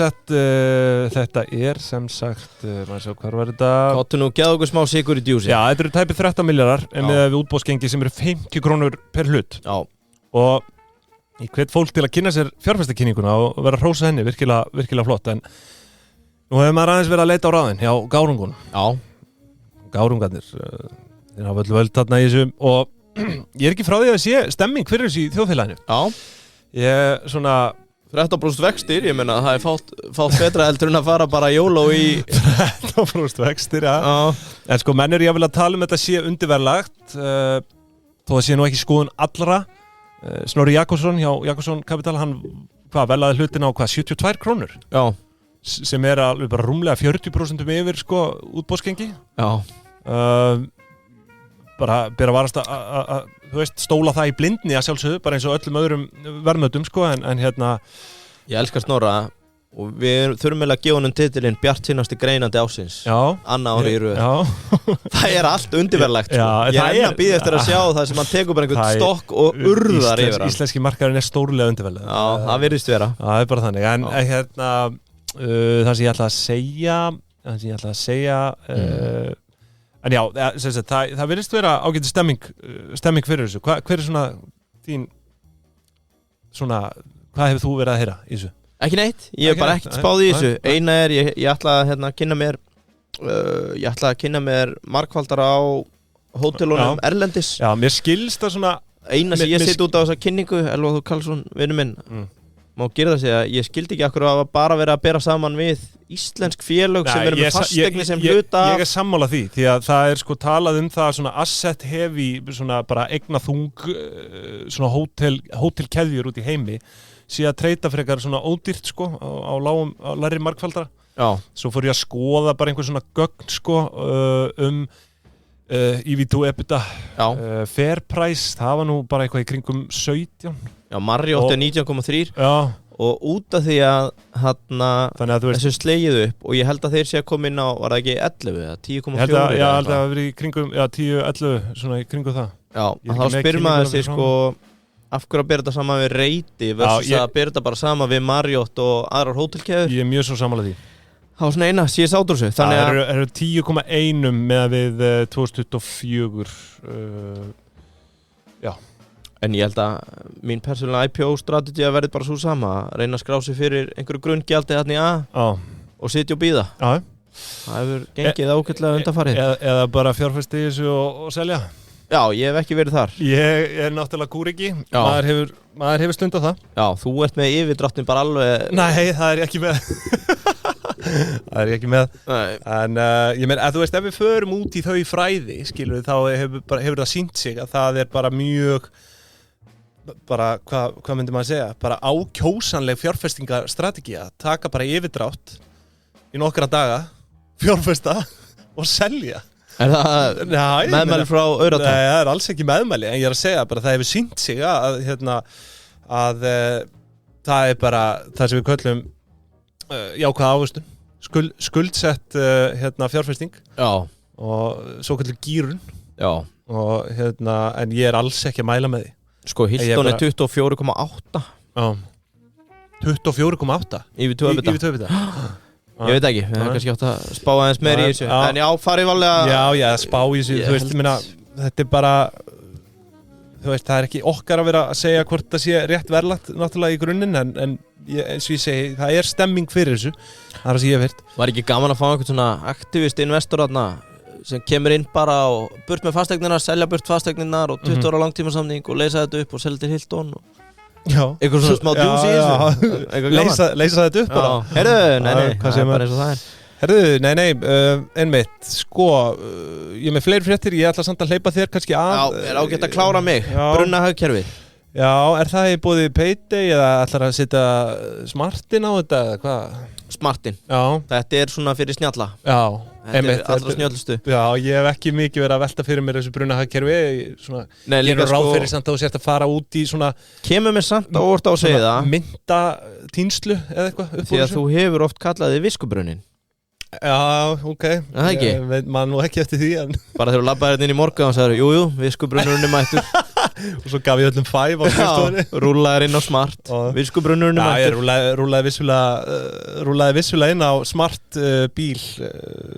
sagt maður sjá hvað var þetta... Káttu nú gæða okkur smá sigur í djúsi. Já, þetta eru tæpið 13 milljarðar en með við útboðsgengi sem eru 50 krónur per hlut. Já. Og ég hvet fólk til að kynna sér fjárfestakynninguna og vera að hrósa henni, virkilega flott, en nú hefur maður aðeins verið að leita á ráðin hjá gárungun. Já. Gárungarnir, þeir hafa öllu völd þarna í þessu og ég er ekki frá því að sé stemming fyrir þessu í þjóðfélaginu. Já. Ég svona, 13% vextir, ég meina það fátt betra heldur en að fara bara YOLO í 13% vextir, en sko menn eru jáfnvel að tala þetta sé undirverðlagt þó að sé nú ekki skoðun allra Snorri Jakobsson hjá Jakobsson Capital, hann velaði hlutin á 72 krónur sem alveg bara rúmlega 40% yfir sko útboðsgengi bara bera varast að þú veist, stóla það í blindni að sjálfsögðu, bara eins og öllum öðrum verðmætum sko, en hérna Ég elskar Snorra og við þurfum að gefa honum titilinn bjartsýnasti greinandi ásins annað ári í röð Það allt undirverðlegt sko. Ég að býða eftir að sjá það sem hann tekur bara einhvern stokk og urðar yfir hann Íslenski markaðurinn stórlega undirverðleg það virðist vera Það bara þannig, en hérna það sem ég ætla að segja en já, það virðist vera ágætis stemming fyrir þessu hver svona þín svona, hvað hefur þú verið að heyra í þessu? Ekki neitt, ég hef bara ekkert spáð í þessu eina ég ætla að kynna mér margfaldara á hótelunum erlendis mér skilst það svona eina sem ég sitt út á þessa kynningu Elvar Þór Karlsson, vinur minn má gera það segja, ég skildi ekki akkur að bara vera að bera saman við íslensk félög sem eru með fastegni sem hluta Ég sammála því að það sko talað það svona asset heavy svona bara eignaþung svona hótelkeðjur út í heimi sé að treyta frekar svona ódýrt sko á lægri margfaldara svo fór ég að skoða bara einhver svona gögn sko EV2 EBITDA fair price, það var nú bara eitthvað í kringum 17 Marriott 19,3 og út af því að þessu slegið upp og ég held að þeir sé að koma inn á, var það ekki 11 eða 10,4 ég held að það hafi verið í kringum 10-11, svona í kringum það þá spyr maður sig sko af hverju að bera þetta saman við Reiti versus að bera þetta bara saman við Marriott og aðrar hótelkeður Ég mjög svo sammála því Það var svona eina, síðan sátur þessu Það eru 10,1 með við 2024 En ég held að mín persónulega IPO-strategi að verði bara svo sama reyna að skrá sig fyrir einhverju grunngjaldi þarna í og sitja og bíða Það hefur gengið ágætlega undanfarið Eða bara fjárfesti í þessu og selja Já, ég hef ekki verið þar Ég náttúrulega kúriki maður hefur stundað það Já, þú ert með yfirdráttinn bara alveg Nei, það er ekki með Það er ekki með En ég meina, þú veist, ef við förum út í þau fræði skilur við, þá hefur það sýnt sig að það er bara mjög bara, hvað myndi maður segja bara ákjósanleg fjárfestingarstrategi að taka bara yfirdrátt í nokkra daga, fjárfesta og selja Er það meðmæli frá Euratom? Nei, það er alls ekki meðmæli, en ég er að segja bara það hefur sýnt sig að það er bara það sem við köllum jákvæða ávöxtun skuldsett fjárfesting og svo kallur gírun og en ég er alls ekki að mæla með því Sko, Hilton er 24,8 24,8? EV2 EBITDA Ég veit ekki, við hefum kannski átt að spá aðeins meir í þessu En já, farið varlega Já, spá í þessu, þú veist, þetta er bara þú veist, það er ekki okkar að vera að segja hvort það sé rétt verðlagt náttúrulega í grunninn en eins og ég segi, það er stemming fyrir þessu það er það sem ég hef heyrt Var ekki gaman að fá einhvern svona aktivist investor sem kemur inn bara og burt með fasteigninar, selja burt fasteigninar og 20 ára langtímasamning og leysa þetta upp og selja til Hilton eitthvað svona smá djús í þessu leysa þetta upp bara Herðu, nei, það er bara eins og það er Herðu, nei, einmitt, sko, ég er með fleiri fréttir, ég ætla samt að hleypa þér kannski að Já, er ágætt að klára mig, brunna hagkerfið Já, er það í bóði Payday eða ætlar að setja smartin á þetta eða hvað? Smartin, þetta er svona fyrir snjalla Já, þetta er allra snjallustu Já, ég hef ekki mikið verið að velta fyrir mér þessu brunna hagkerfi Ég er ráð fyrir samt að þú sért að fara út í svona Kemur mér samt á orð á að segja það myndatínslu eða eitthvað Því að þú hefur oft kallað þig viskubrunnin Já, ok Ég veit maður nú ekki eftir því Bara þegar þú labbaði inn í morgun og sagði Jú, viskubrunurinn er mættur Og svo gaf ég öllum 5 á skrifstofunni Rúllaðir inn á smart Viskubrunurinn er mættur Ég rúllaði vissulega inn á smart bíl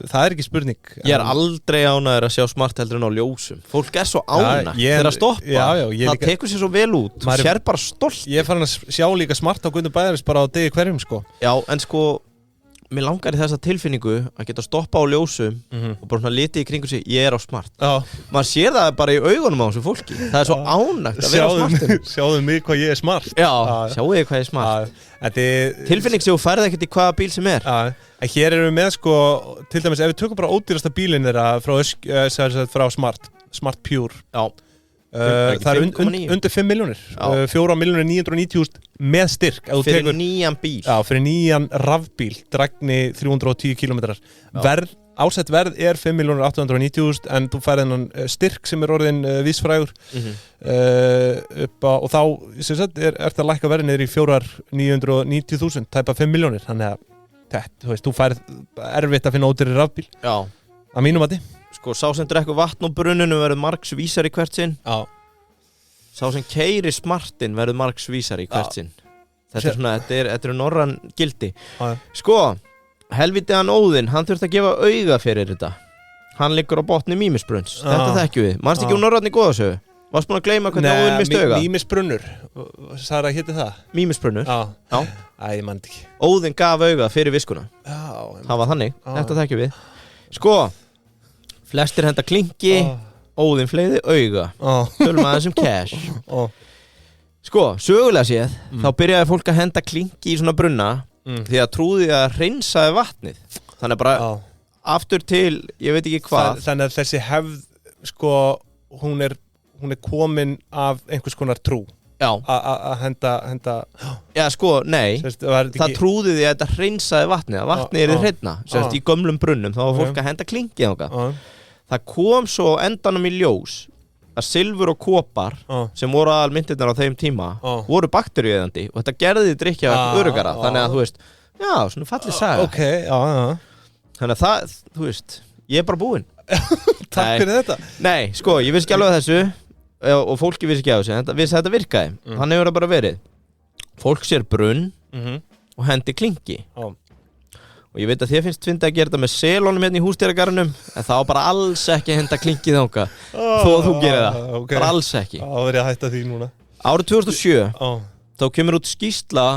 Það er ekki spurning Ég er aldrei ánæður að sjá smart heldur en á ljósum Fólk er svo ánægt þegar að stoppa Það tekur sér svo vel út Þú sér bara stolt Ég er farin að sjá líka smart á Guðnum Bæjarins bara á degi hverjum sko Já, en sko mér langar í þessa tilfinningu að geta stoppa á ljósum og bara svona litið í kringu sig, ég á smart. Maður sér það bara í augunum á þessu fólki. Það svo ánægt að vera á smartinu. Sjáðu mig hvað ég smart. Já, sjáðu þig hvað ég smart. Tilfinning sem þú færði ekkert í hvaða bíl sem En hér erum við með sko, til dæmis ef við tökum bara ódýrasta bílinn þeirra frá Smart Pure. Já. Það undir 5 miljónir 4.990.000 með styrk fyrir nýjan bíl fyrir nýjan rafbíl dragni 310 km ásett verð 5.890.000 en þú færði þennan styrk sem orðin vísfrægur og þá er það lækka verið niður í 4.990.000 tæpa 5 miljónir þannig að þú færð erfitt að finna ódýrari rafbíl að mínum mati. Sko, sá sem drekkur vatn á brunninu verður margs vísari hvert sinn. Já. Sá sem keyrir smartin verður margs vísari hvert sinn. Þetta er norræn gildi. Já. Sko, helvitiðan Óðinn, hann þurfti að gefa auga fyrir þetta. Hann liggur á botni Mýmisbrunns. Þetta þekkjum við. Manstu ekki norrænni góðasögu? Varstu búin að gleyma hvernig Óðinn misti auga? Mýmisbrunnur. Sagði að héti það? Mýmisbrunnur. Já. Æ, ég man ekki. Óðinn gaf auga fyrir viskuna. Já. Það var þannig. Þetta þekkjum við. Sko, flestir henda klinki, Óðinn fleygði auga. Tölum aðeins cash. Sko, sögulega séð, þá byrjaði fólk að henda klinki í svona brunna því að trúði að hreinsaði vatnið. Þannig bara aftur til, ég veit ekki hvað. Þannig að þessi hefð, sko, hún er komin af einhvers konar trú. Já. Að henda. Já, sko, nei. Það trúði því að þetta hreinsaði vatnið. Að vatnið er hreina. Í gömlum brunnum, þá var fólk að henda klinki þangað. Það kom svo endanum í ljós að silfur og kopar sem voru aðalmyndirnar á þeim tíma voru bakteríueyðandi og þetta gerði drykkja öruggara þannig að þú veist, já, svona fallið saga. Þannig að það, þú veist, ég er bara búinn. Takk fyrir þetta. Nei, sko, ég vissi ekki alveg þessu og fólki vissi ekki á þessu, vissi að þetta virkaði. Þannig hefur það bara verið. Fólk sér brunn og hendi klinki. Og ég veit að þér finnst fyndið að gera þetta með selónum hérna í húsdýragarðinum en það var bara alls ekki að henda klinkið þangað þó að þú gerir það, bara alls ekki. Það verið að hætta því núna. Árið 2007 þá kemur út skýrsla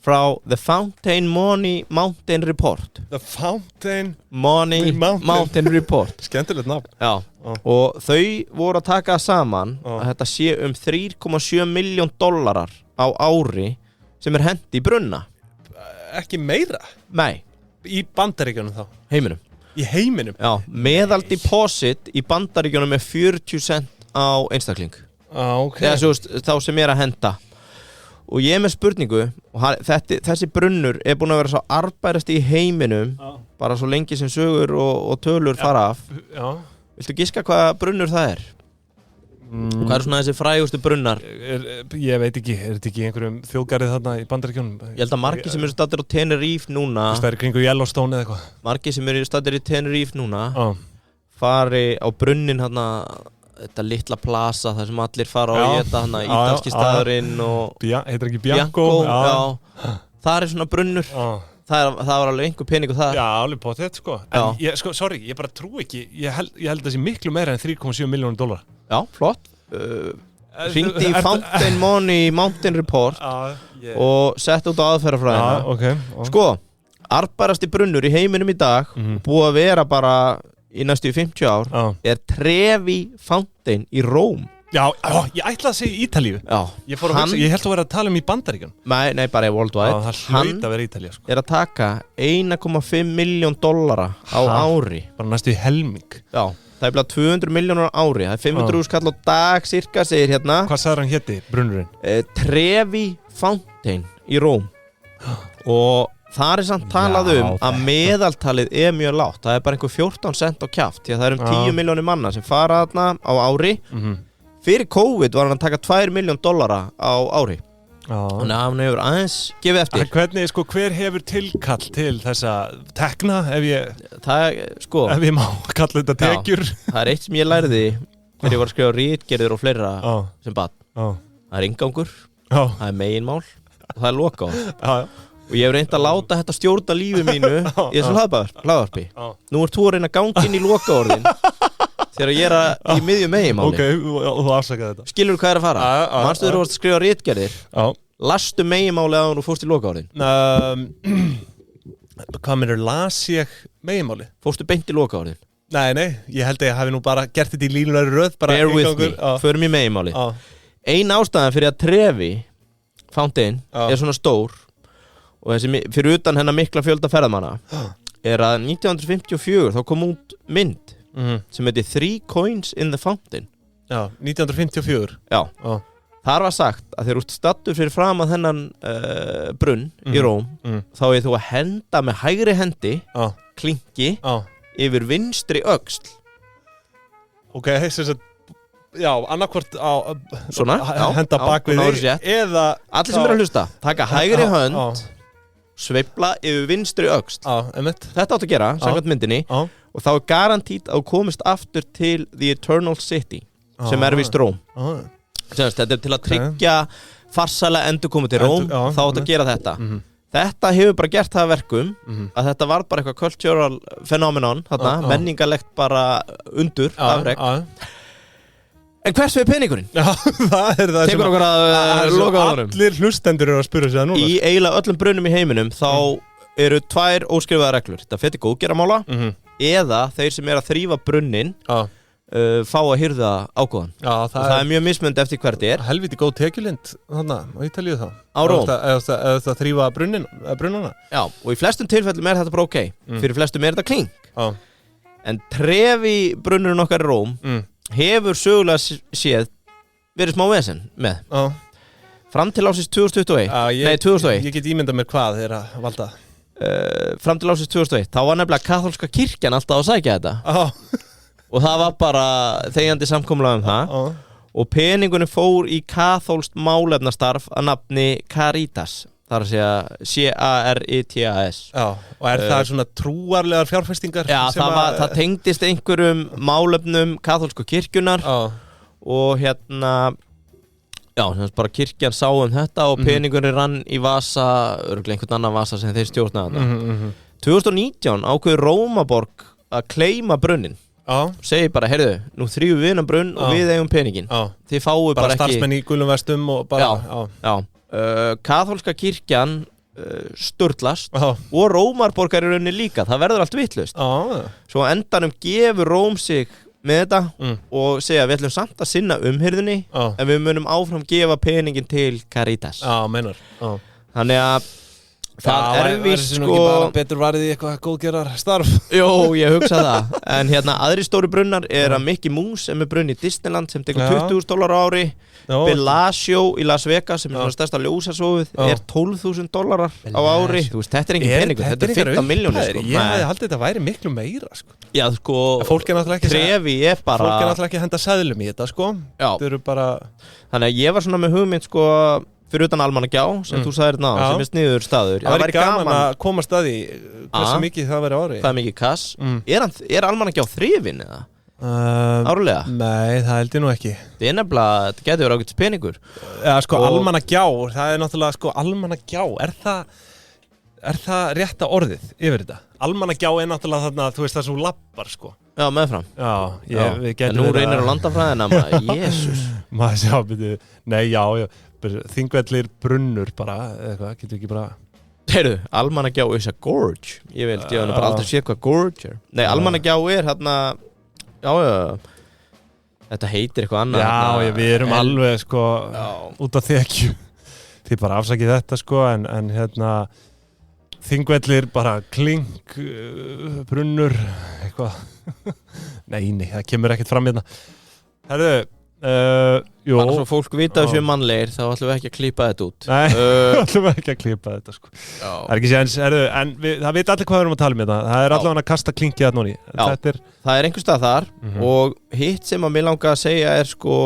frá The Fountain Money Mountain Report. The Fountain Money Mountain Report. Skemmtilegt nafn. Já, og þau voru að taka saman að þetta sé 3,7 milljón dollarar á ári sem hendi í brunna. Ekki meira? Nei. Í Bandaríkjunum þá? Heiminum. Í heiminum? Já, meðal deposit í Bandaríkjunum 40 cent á einstakling. Eða svo þá sem að henda. Og ég með spurningu, og þessi brunnur búin að vera svo arðbærasti í heiminum, bara svo lengi sem sögur og tölur fara af. Já. Viltu giska hvað brunnur það er? Hvað er svona þessi frægustu brunnar? Ég veit ekki, þetta ekki einhverjum þjóðgarið þarna í Bandaríkjunum? Ég held að margir sem eru staddir á Tenerife núna það er kringu Yellowstone eða eitthvað. Margir sem eru staddir í Tenerife núna fari á brunnin þarna þetta litla plaza þar sem allir fara á þetta þarna ítalski staðurinn og heitir ekki Bianco? Það er svona brunnur. Það var alveg einhver peningur það. Já, alveg på þetta sko. En ég bara trú ekki, ég held að það sé miklu meira en 3,7 milljónir dollara. Já, flott. Hringdi í Fountain Money Mountain Report og sett út á aðferðafræðina. Sko, arðbærasti brunnur í heiminum í dag búið að vera bara í næstu 50 ár er Trevi Fountain í Róm. Já, ég ætlaði að segja Ítalíu. Ég held að vera að tala í Bandaríkjunum. Nei, bara worldwide. Það hlaut að vera Ítalía sko. Er að taka 1,5 milljón dollara á ári. Bara næstu í helming. Já. Það er bara 200 milljónur á ári. Það er 500 skall á dag cirka, segir hérna. Hvað sagði hann héti, brunnurinn? Trevi Fountain í Róm. Og það er samt talað að meðaltalið er mjög lágt. Það er bara einhver 14 cent á kjaft. Því að það er 10 milljónir manna sem fara þarna á ári. Fyrir COVID var hann að taka 2 milljón dollara á ári. Þannig að hann hefur aðeins gefið eftir. Hvernig, sko, hver hefur tilkall til þessa tekna ef ég má kalla þetta tekjur? Það er eitt sem ég lærði þegar ég var að skrifa ritgerðir og fleira sem barn. Það er inngangur, það er meginmál og það er lokár. Og ég hef reynt að láta þetta stjórna lífi mínu í þessu hlaðvarpi. Nú ert þú að reyna að ganga inn í lokaorðin þegar ég er í miðjum meginmáli. Ok, og þú afsakaði þetta. Skilur hvað er að fara? Manstu þegar þú varst að skrifa ritgerðir? Lastu meginmáli að þú fórst í lokaorðin? Hvað meinur, las ég meginmáli? Fórstu beint í lokaorðin? Nei, ég held að ég hafi nú bara gert þetta í línulegri röð. Bear with me, förum í meginmáli. Ein ástæðan fyrir að Trevi Fountain er svona stór og þessi, fyrir utan hennar mikla fjölda ferðamanna að 1954 þá kom út mynd sem heitir 3 Coins in the Fountain. Já, 1954. Já. Þar var sagt að þegar þú ert stattur fyrir fram að þennan brunn í Róm þá er þú að henda með hægri hendi klinki yfir vinstri öxl. Ok, þess að já, annarkvort á svona, henda bak við þig eða allir sem eru að hlusta, taka hægri hönd sveifla yfir vinstri öxl. Þetta áttu að gera, samkvæmt myndinni og þá er garantít að þú komist aftur til The Eternal City sem er vist Róm. Þetta er til að tryggja farsæla endurkomu til Róm, þá áttu að gera þetta. Þetta hefur bara gert það verkum að þetta var bara eitthvað cultural phenomenon, menningarlegt bara undur, afrek. En hvers við peningurinn? Já, það er það tekur okkur að loka á honum. Allir hlustendur eru að spura sig það núna. Í eiginlega öllum brunnum í heiminum þá eru 2 óskrifaðar reglur. Þetta fer til góðgerðarmála eða þeir sem eru að þrífa brunnin fá að hirða ágóðan. Það er mjög mismunandi eftir hvert er. Helviti góð tekjulind þannig á Ítalíu þá. Á Róm. Eða það þrífa brunnuna. Já, og í flestum tilfellum er þetta bara ok. Fyrir flestum er þetta klink. En Trevi brunnurinn okkar í Róm hefur sögulega séð verið smá vesen með. Fram til ársins 2021. Nei, 2001. Ég get ímyndað mér hvað þeir að valda. Fram til ársins 2001. Þá var nefnilega kaþólska kirkjan alltaf að sækja þetta. Og það var bara þegjandi samkomulag það og peningunum fór í kaþólskt málefnastarf að nafni Caritas, þar að segja C-A-R-I-T-A-S. Já, og er það svona trúarlegar fjárfestingar? Já, það tengdist einhverjum málefnum kaþólsku kirkjunar og bara kirkjan sá þetta og peningurinn rann í vasa, örugglega einhvern annan vasa sem þeir stjórnaði þetta. 2019 ákveður Rómaborg að claima brunnin. Segir bara, heyrðu, nú þrýfum við innan brunn og við eigum peningin. Þið fáu bara ekki starfsmenn í gulum vestum og bara kaþólska kirkjan sturlast og Rómarborgar í rauninni líka. Það verður allt vitlaust. Svo endanum gefur Róm sig með þetta og segja við ætlum samt að sinna umhirðunni en við munum áfram gefa peningin til Caritas. Meinar. Þannig að það er víst sko betur varðið í eitthvað góðgerðar starf. Jó, ég hugsa það. En aðri stóri brunnar er að Mickey Mouse sem er brunn í Disneyland sem tekur $20,000 á ári. Bellagio í Las Vegas sem er svona stærsta ljósasofið er $12,000 á ári. Þú veist, þetta er engin peningur, þetta er 15 milljónir sko. Ég hefði haldið þetta væri miklu meira sko. Já, sko, Trevi er bara fólk er náttúrulega ekki að henda seðlum í þetta sko. Þetta eru bara þannig að ég var svona með hugmynd sko fyrir utan Almannagjá sem þú sagðir ná sem er sniður staður. Það væri gaman að koma staði hversu mikið það væri ári. Það er mikið kass. Er Almannagjá þrifin eða? Árlega? Nei, það held ég nú ekki. Það er nefnilega, þetta getur verið ágætis peningur. Já, sko, Almannagjá, það er náttúrulega, sko, Almannagjá, er það rétta orðið yfir þetta? Almannagjá er náttúrulega þarna, þú veist það sem lappar, sko. Já, meðfram. Við getum en nú reynir á landafræðina, maður, jésús. Maður sjá, byrju, nei, já, Þingvellir brunnur bara, eitthvað, getur ekki bara Heyrðu, Almannagjá is a gorge. Ég hef bara aldrei séð hvað gorge er. Nei, Almannagjá er þetta heitir eitthvað annað. Já, við erum alveg sko út af þekju. Þið bara afsakið þetta sko en Þingvellir bara klink brunnur eitthvað. Nei, það kemur ekkert fram hérna. Herðu bara svo fólk vita þessu mannlegir þá ætlum við ekki að klípa þetta út. Nei, ætlum við ekki að klípa þetta sko. Það er ekki séns, en það veit allir hvað við erum að tala um þetta. Það er allavega að kasta klinkið að núni. Það er einhver stað þar og hitt sem að mér langa að segja er sko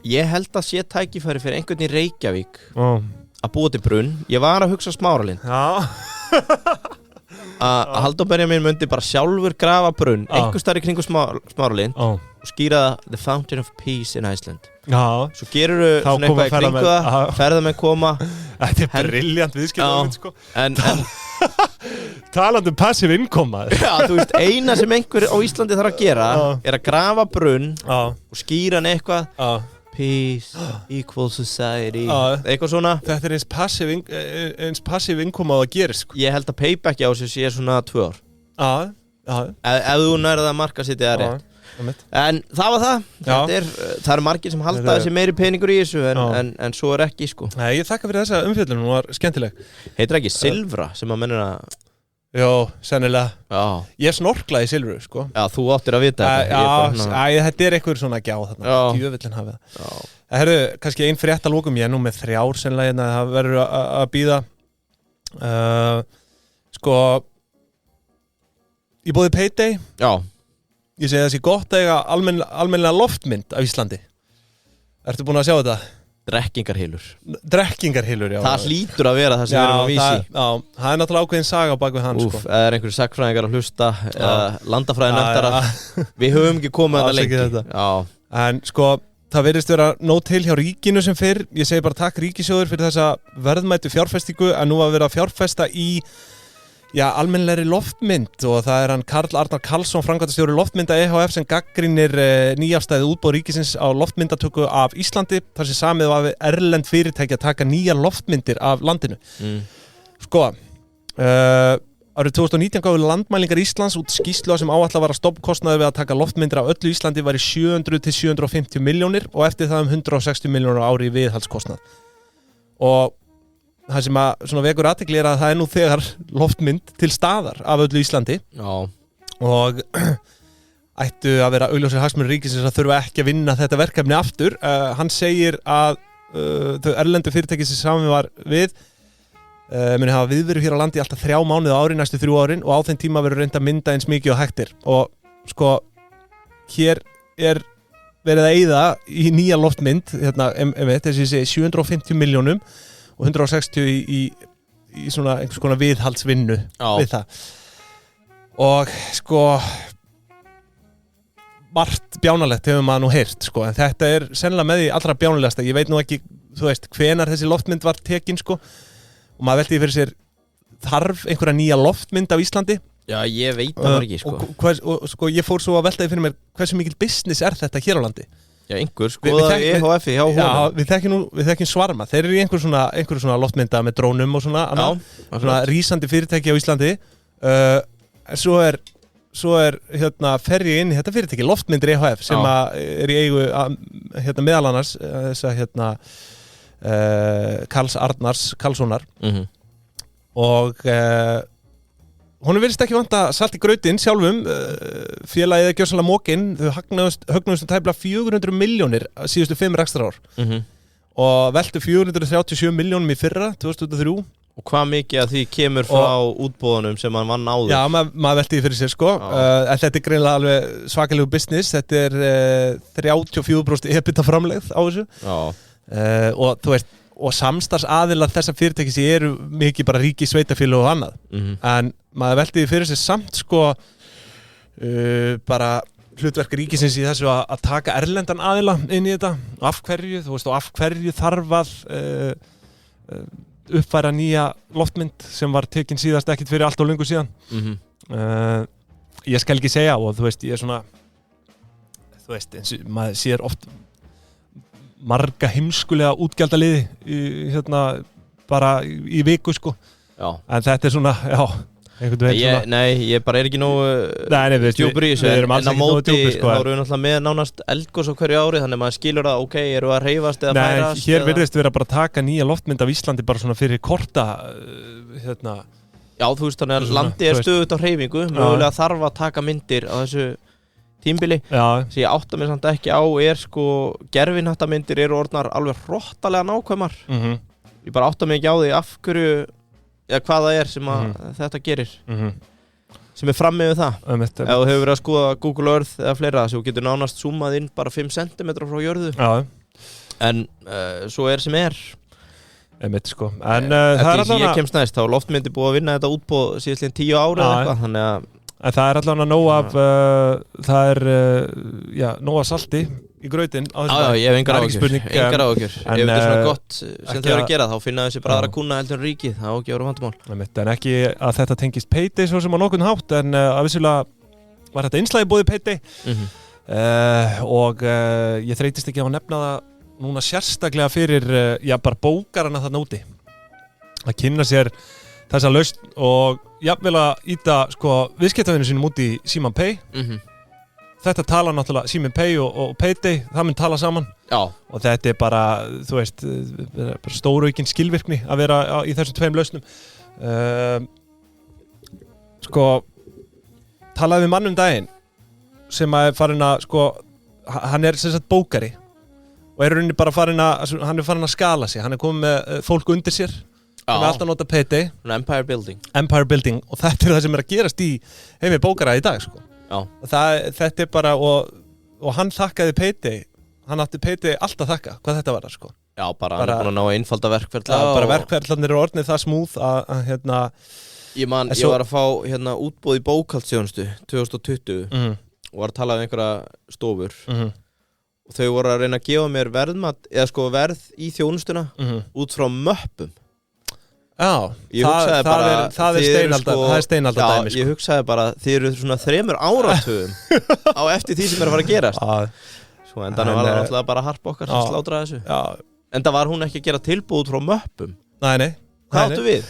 ég held að sé tækifæri fyrir einhvern í Reykjavík að búa til brunn. Ég var að hugsa Smáralind að Halldór Benjamín myndi bara sjálfur grafa brunn einhver staðar í kringum Smáralind og skýra The Fountain of Peace in Iceland. Svo gerurðu svona eitthvað í kringu það, ferðamenn koma. Þetta er brilljant viðskiptahugmynd sko. Talandi passive income. Já, þú veist, eina sem einhver á Íslandi þarf að gera er að grafa brunn og skýra hann eitthvað peace, equal society eitthvað svona. Þetta eins passiv income á að gera sko. Ég held að payback á þessu sé svona 2 ár. Ef þú nærið að marka sitt eða rétt. En það var það. Það eru margir sem halda þessi meiri peningur í þessu en svo ekki sko. Nei, ég þakka fyrir þessa umfjöllun, hún var skemmtileg. Heitir ekki Silfra sem að mennina? Jó, sennilega. Ég snorklaði í Silfru sko. Já, þú áttir að vita þetta. Þetta einhver svona gjá þarna. Djöfullinn hafi það. Herru, kannski ein frétt að lokum. Ég er nú með 3 sennilega en það verður að bíða. Sko, ég bóði Payday. Já. Ég segi þessi gott að eiga almennilega loftmynd af Íslandi. Ertu búin að sjá þetta? Drekkingarhylur, já. Það hlýtur að vera það sem við erum að vísi. Já, það er náttúrulega ákveðin saga á bak við hann. Úf, eða einhverju sagfræðingar að hlusta eða landafræði nefndarar. Við höfum ekki komið þetta lengi. En sko, það virðist vera nóg til hjá ríkinu sem fyrr. Ég segi bara takk ríkissjóður fyrir þessa verðmætu fjárfestingu en nú að vera að fjárfesta í almennilegri loftmynd og það er hann Karl Arnar Karlsson, framkvæmdastjóri Loftmynda EHF sem gagnrýnir nýafstæðið útboð ríkisins á loftmyndatöku af Íslandi þar sem samið var við erlend fyrirtæki að taka nýjar loftmyndir af landinu. Sko, árið 2019 gáfu Landmælingar Íslands út skýrslu sem áætlað var að stofnkostnaður við að taka loftmyndir af öllu Íslandi var í 700 til 750 milljónir og eftir það 160 milljónir á ári í viðhaldskostnað. Og það sem að vekur athygli er að það er nú þegar loftmynd til staðar af öllu Íslandi. Já. Og ættu að vera augljósir hagsmunir ríkisins að þurfa ekki að vinna þetta verkefni aftur. Hann segir að þau erlendu fyrirtæki sem saman var við muni hafa viðveru hér á landi alltaf 3 mánuði á ári næstu 3 árin og á þeim tíma verður reynd að mynda eins mikið og hægt er. Og sko, hér er verið að eyða í nýja loftmynd, þessi 750 milljónum og 160 í svona einhvers konar viðhaldsvinnu við það. Og sko margt bjánalegt hefur maður nú heyrt sko, en þetta er sennilega með því allra bjánalegasta. Ég veit nú ekki, þú veist, hvenær þessi loftmynd var tekin sko og maður velti fyrir sér þarf einhverja nýja loftmynd af Íslandi? Já, ég veit það ekki sko. Og sko, ég fór svo að velta því fyrir mér hversu mikil business er þetta hér á landi? Já, einhver, skoða EHF-i hjá honum. Já, við þekkjum Svarma. Þeir eru í einhver svona loftmynda með drónum og svona rísandi fyrirtæki á Íslandi. Svo er fer ég inn í þetta fyrirtæki, Loftmyndir EHF, sem er í eigu meðal annars þessa Karls Arnars Karlssonar. Og honum virðist ekki vanta salt í grautinn sjálfum, félagið er gjörsamlega mókin, þau högnuðust tæplega 400 milljónir síðustu 5 rekstrarár og veltu 437 milljónum í fyrra, 2003. Og hvað mikið að því kemur frá útboðunum sem hann vann áður? Já, maður velti því fyrir sér sko, en þetta er greinilega alveg svakalegu business, þetta er 34% EBITDA framlegð á þessu og þú veist, og samstarfsaðilar þessa fyrirtæki sem eru mikið bara ríki, sveitafélög og annað. En maður velti því fyrir sig samt sko bara hlutverk ríkisins í þessu að taka erlendan aðila inn í þetta. Af hverju, þú veist, og af hverju þarf að uppfæra nýja loftmynd sem var tekin síðast ekkert fyrir allt og löngu síðan. Ég skal ekki segja og þú veist, ég er svona þú veist, eins og maður sér oft marga heimskulega útgjaldaliði bara í viku sko. Já. En þetta er svona, einhvern veginn svona. Ég bara er ekki nógu djúpur í þessu, en á móti þá eru við náttúrulega með nánast eldgos á hverju ári, þannig að maður skilur að eru að hreyfast eða færast. Hér virðist vera bara að taka nýja loftmynd af Íslandi bara svona fyrir korta Já, þú veist, þannig að landi er stöðugt á hreyfingu, mögulega þarf að taka myndir á þessu tímbili, sem ég átta mér samt ekki á sko, gerfinhattamyndir eru orðnar alveg hrottalega nákvæmar. Ég bara átta mig ekki á því af hverju, eða hvað það er sem þetta gerir, sem er fram með það. Ef þú hefur verið að skoða Google Earth eða fleira, sem þú getur nánast zoomað inn bara 5 cm frá jörðu. En svo er sem er. Sko. En það er allavega... Ég kemst næst, þá loftmyndi búið að vinna þetta útboð síðastlega 10 ára eða eitthvað, þannig að en það er allavega nóg af það er nóg af salti í grautinn á þessu. Já, ég hef engar áhyggjur. Ef þetta er svona gott sem þau eru að gera, þá finna þessi bara aðra kúnna heldur en ríkið, það á ekki að vera vandamál. En ekki að þetta tengist Payday svo sem á nokkurn hátt, en að vissulega var þetta innslagið boðið Payday og ég þreytist ekki á að nefna það núna sérstaklega fyrir bara bókarana þarna úti að kynna sér þessa lausn og jafnvel að íta sko viðskiptavinu sínum út í Síman Pay. Þetta tala náttúrulega Síman Pay og Payday, það mun tala saman. Já. Og þetta bara, þú veist, bara stóraukinn skilvirkni að vera í þessum tveim lausnum. Sko, talaði við mann daginn sem að farin að, sko, hann sem sagt bókari og rauninni bara farin að skala sig. Hann komið með fólk undir sér. Sem alltaf nota Payday. Empire Building. Og þetta það sem að gerast í heimi bókara í dag, sko. Já. Þetta bara, og hann þakkaði Payday. Hann átti Payday alltaf þakka, hvað þetta var, sko. Já, bara hann búin að ná einfalda verkferðla. Já, bara verkferðlarnir eru orðnið það smúð að hérna... Ég var að fá útboð í bókhaldsþjónustu 2020 og var að tala um einhverja stofur og þau voru að reyna að gefa mér verðmat, eða sko verð í þjónustuna út frá möppum. Já, það er steinalda dæmi, sko. Ég hugsaði bara, þið eru svona 3 áratugum á eftir því sem er að fara að gerast. Svo endan var það náttúrulega bara harpa okkar sem slátraði þessu. Já. Enda var hún ekki að gera tilbúð út frá möppum. Nei. Hvað áttu við?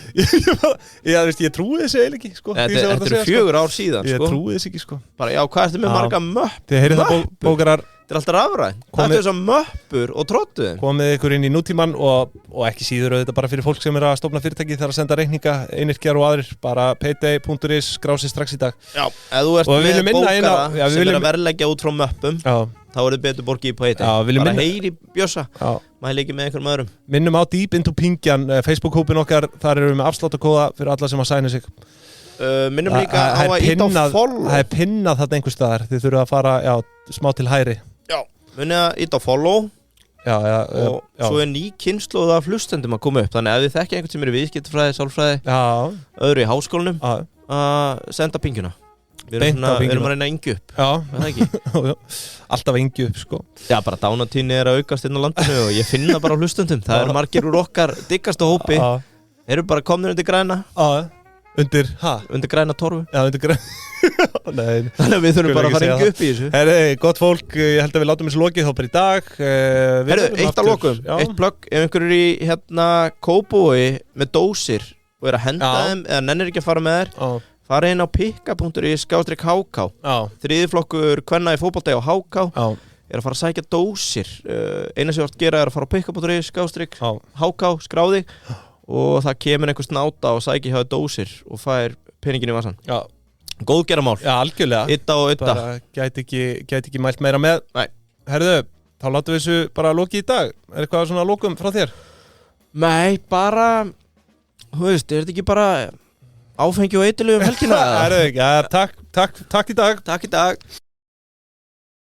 Ég trúi þessu eiginlega ekki, sko. Þetta eru 4 ár síðan, sko. Ég trúi þessu ekki, sko. Bara, já, hvað ertu með marga möppur? Þið heyrið það bókarar. Þetta alltaf rafræn. Það er þess að möppur og trottuðum. Komið ykkur inn í nútíman og ekki síður þetta bara fyrir fólk sem að stofna fyrirtæki þar að senda reikninga, einyrkjar og aðrir, bara payday.is, skrási strax í dag. Já, ef þú ert með bókara sem að verðleggja út frá möppum, þá er þetta betur borgið í Payday. Bara heyri Bjössa, mæli ekki með einhverjum öðrum. Minnum á Deep Into Pingjan, Facebook-hópin okkar, þar erum við með afsláttakóða fyrir alla sem að sæna sig. Minnum líka á að íta á follow. Það er pinnað þarna einhvers staðar, þið þurfum að fara smá til hægri. Já, minnum að íta á follow. Og svo er ný kynslóð af hlustendum að koma upp. Þannig að ef þið þekki einhvern sem eru viðskiptafræði, sálfræði, öðru í háskólanum, að senda pingjuna. Við erum að reyna að yngja upp. Já, það ekki. Alltaf að yngja upp, sko. Já, bara dánatíðni er að aukast inn á landinu og ég finna bara á hlustendum. Það eru margir úr okkar diggasta hópi. Eru bara komnir undir græna. Undir græna torfu. Já, undir græna. Nei. Þannig að við þurfum bara að fara yngja upp í þessu. Herri, gott fólk, ég held að við látum þessu lokið þá bara í dag. Herru, eitt að lokum, eitt plugg. Ef einhver er í Kópavogi með dósir og er að henda þeim eða nennir ekki að fara með þær, fara inn á pikka.is/HK. Þriði flokkur kvenna í fótbolta á HK er að fara að sækja dósir. Eina sem þú ert að gera er að fara á pikka.is/HK, skráði og það kemur einhver snáta og sækja hjá dósir og fær peningin í vasan. Já. Góðgerðamál. Já, algjörlega. Ytta og ytta. Bara gæti ekki mælt meira með. Nei. Herðu, þá látum við þessu bara lokið í dag. Er eitthvað svona lokum frá þér? Nei, bara, þú veist, er þetta ekki bara áfengi og eiturlyf helgina? Herðu, takk í dag. Takk í dag.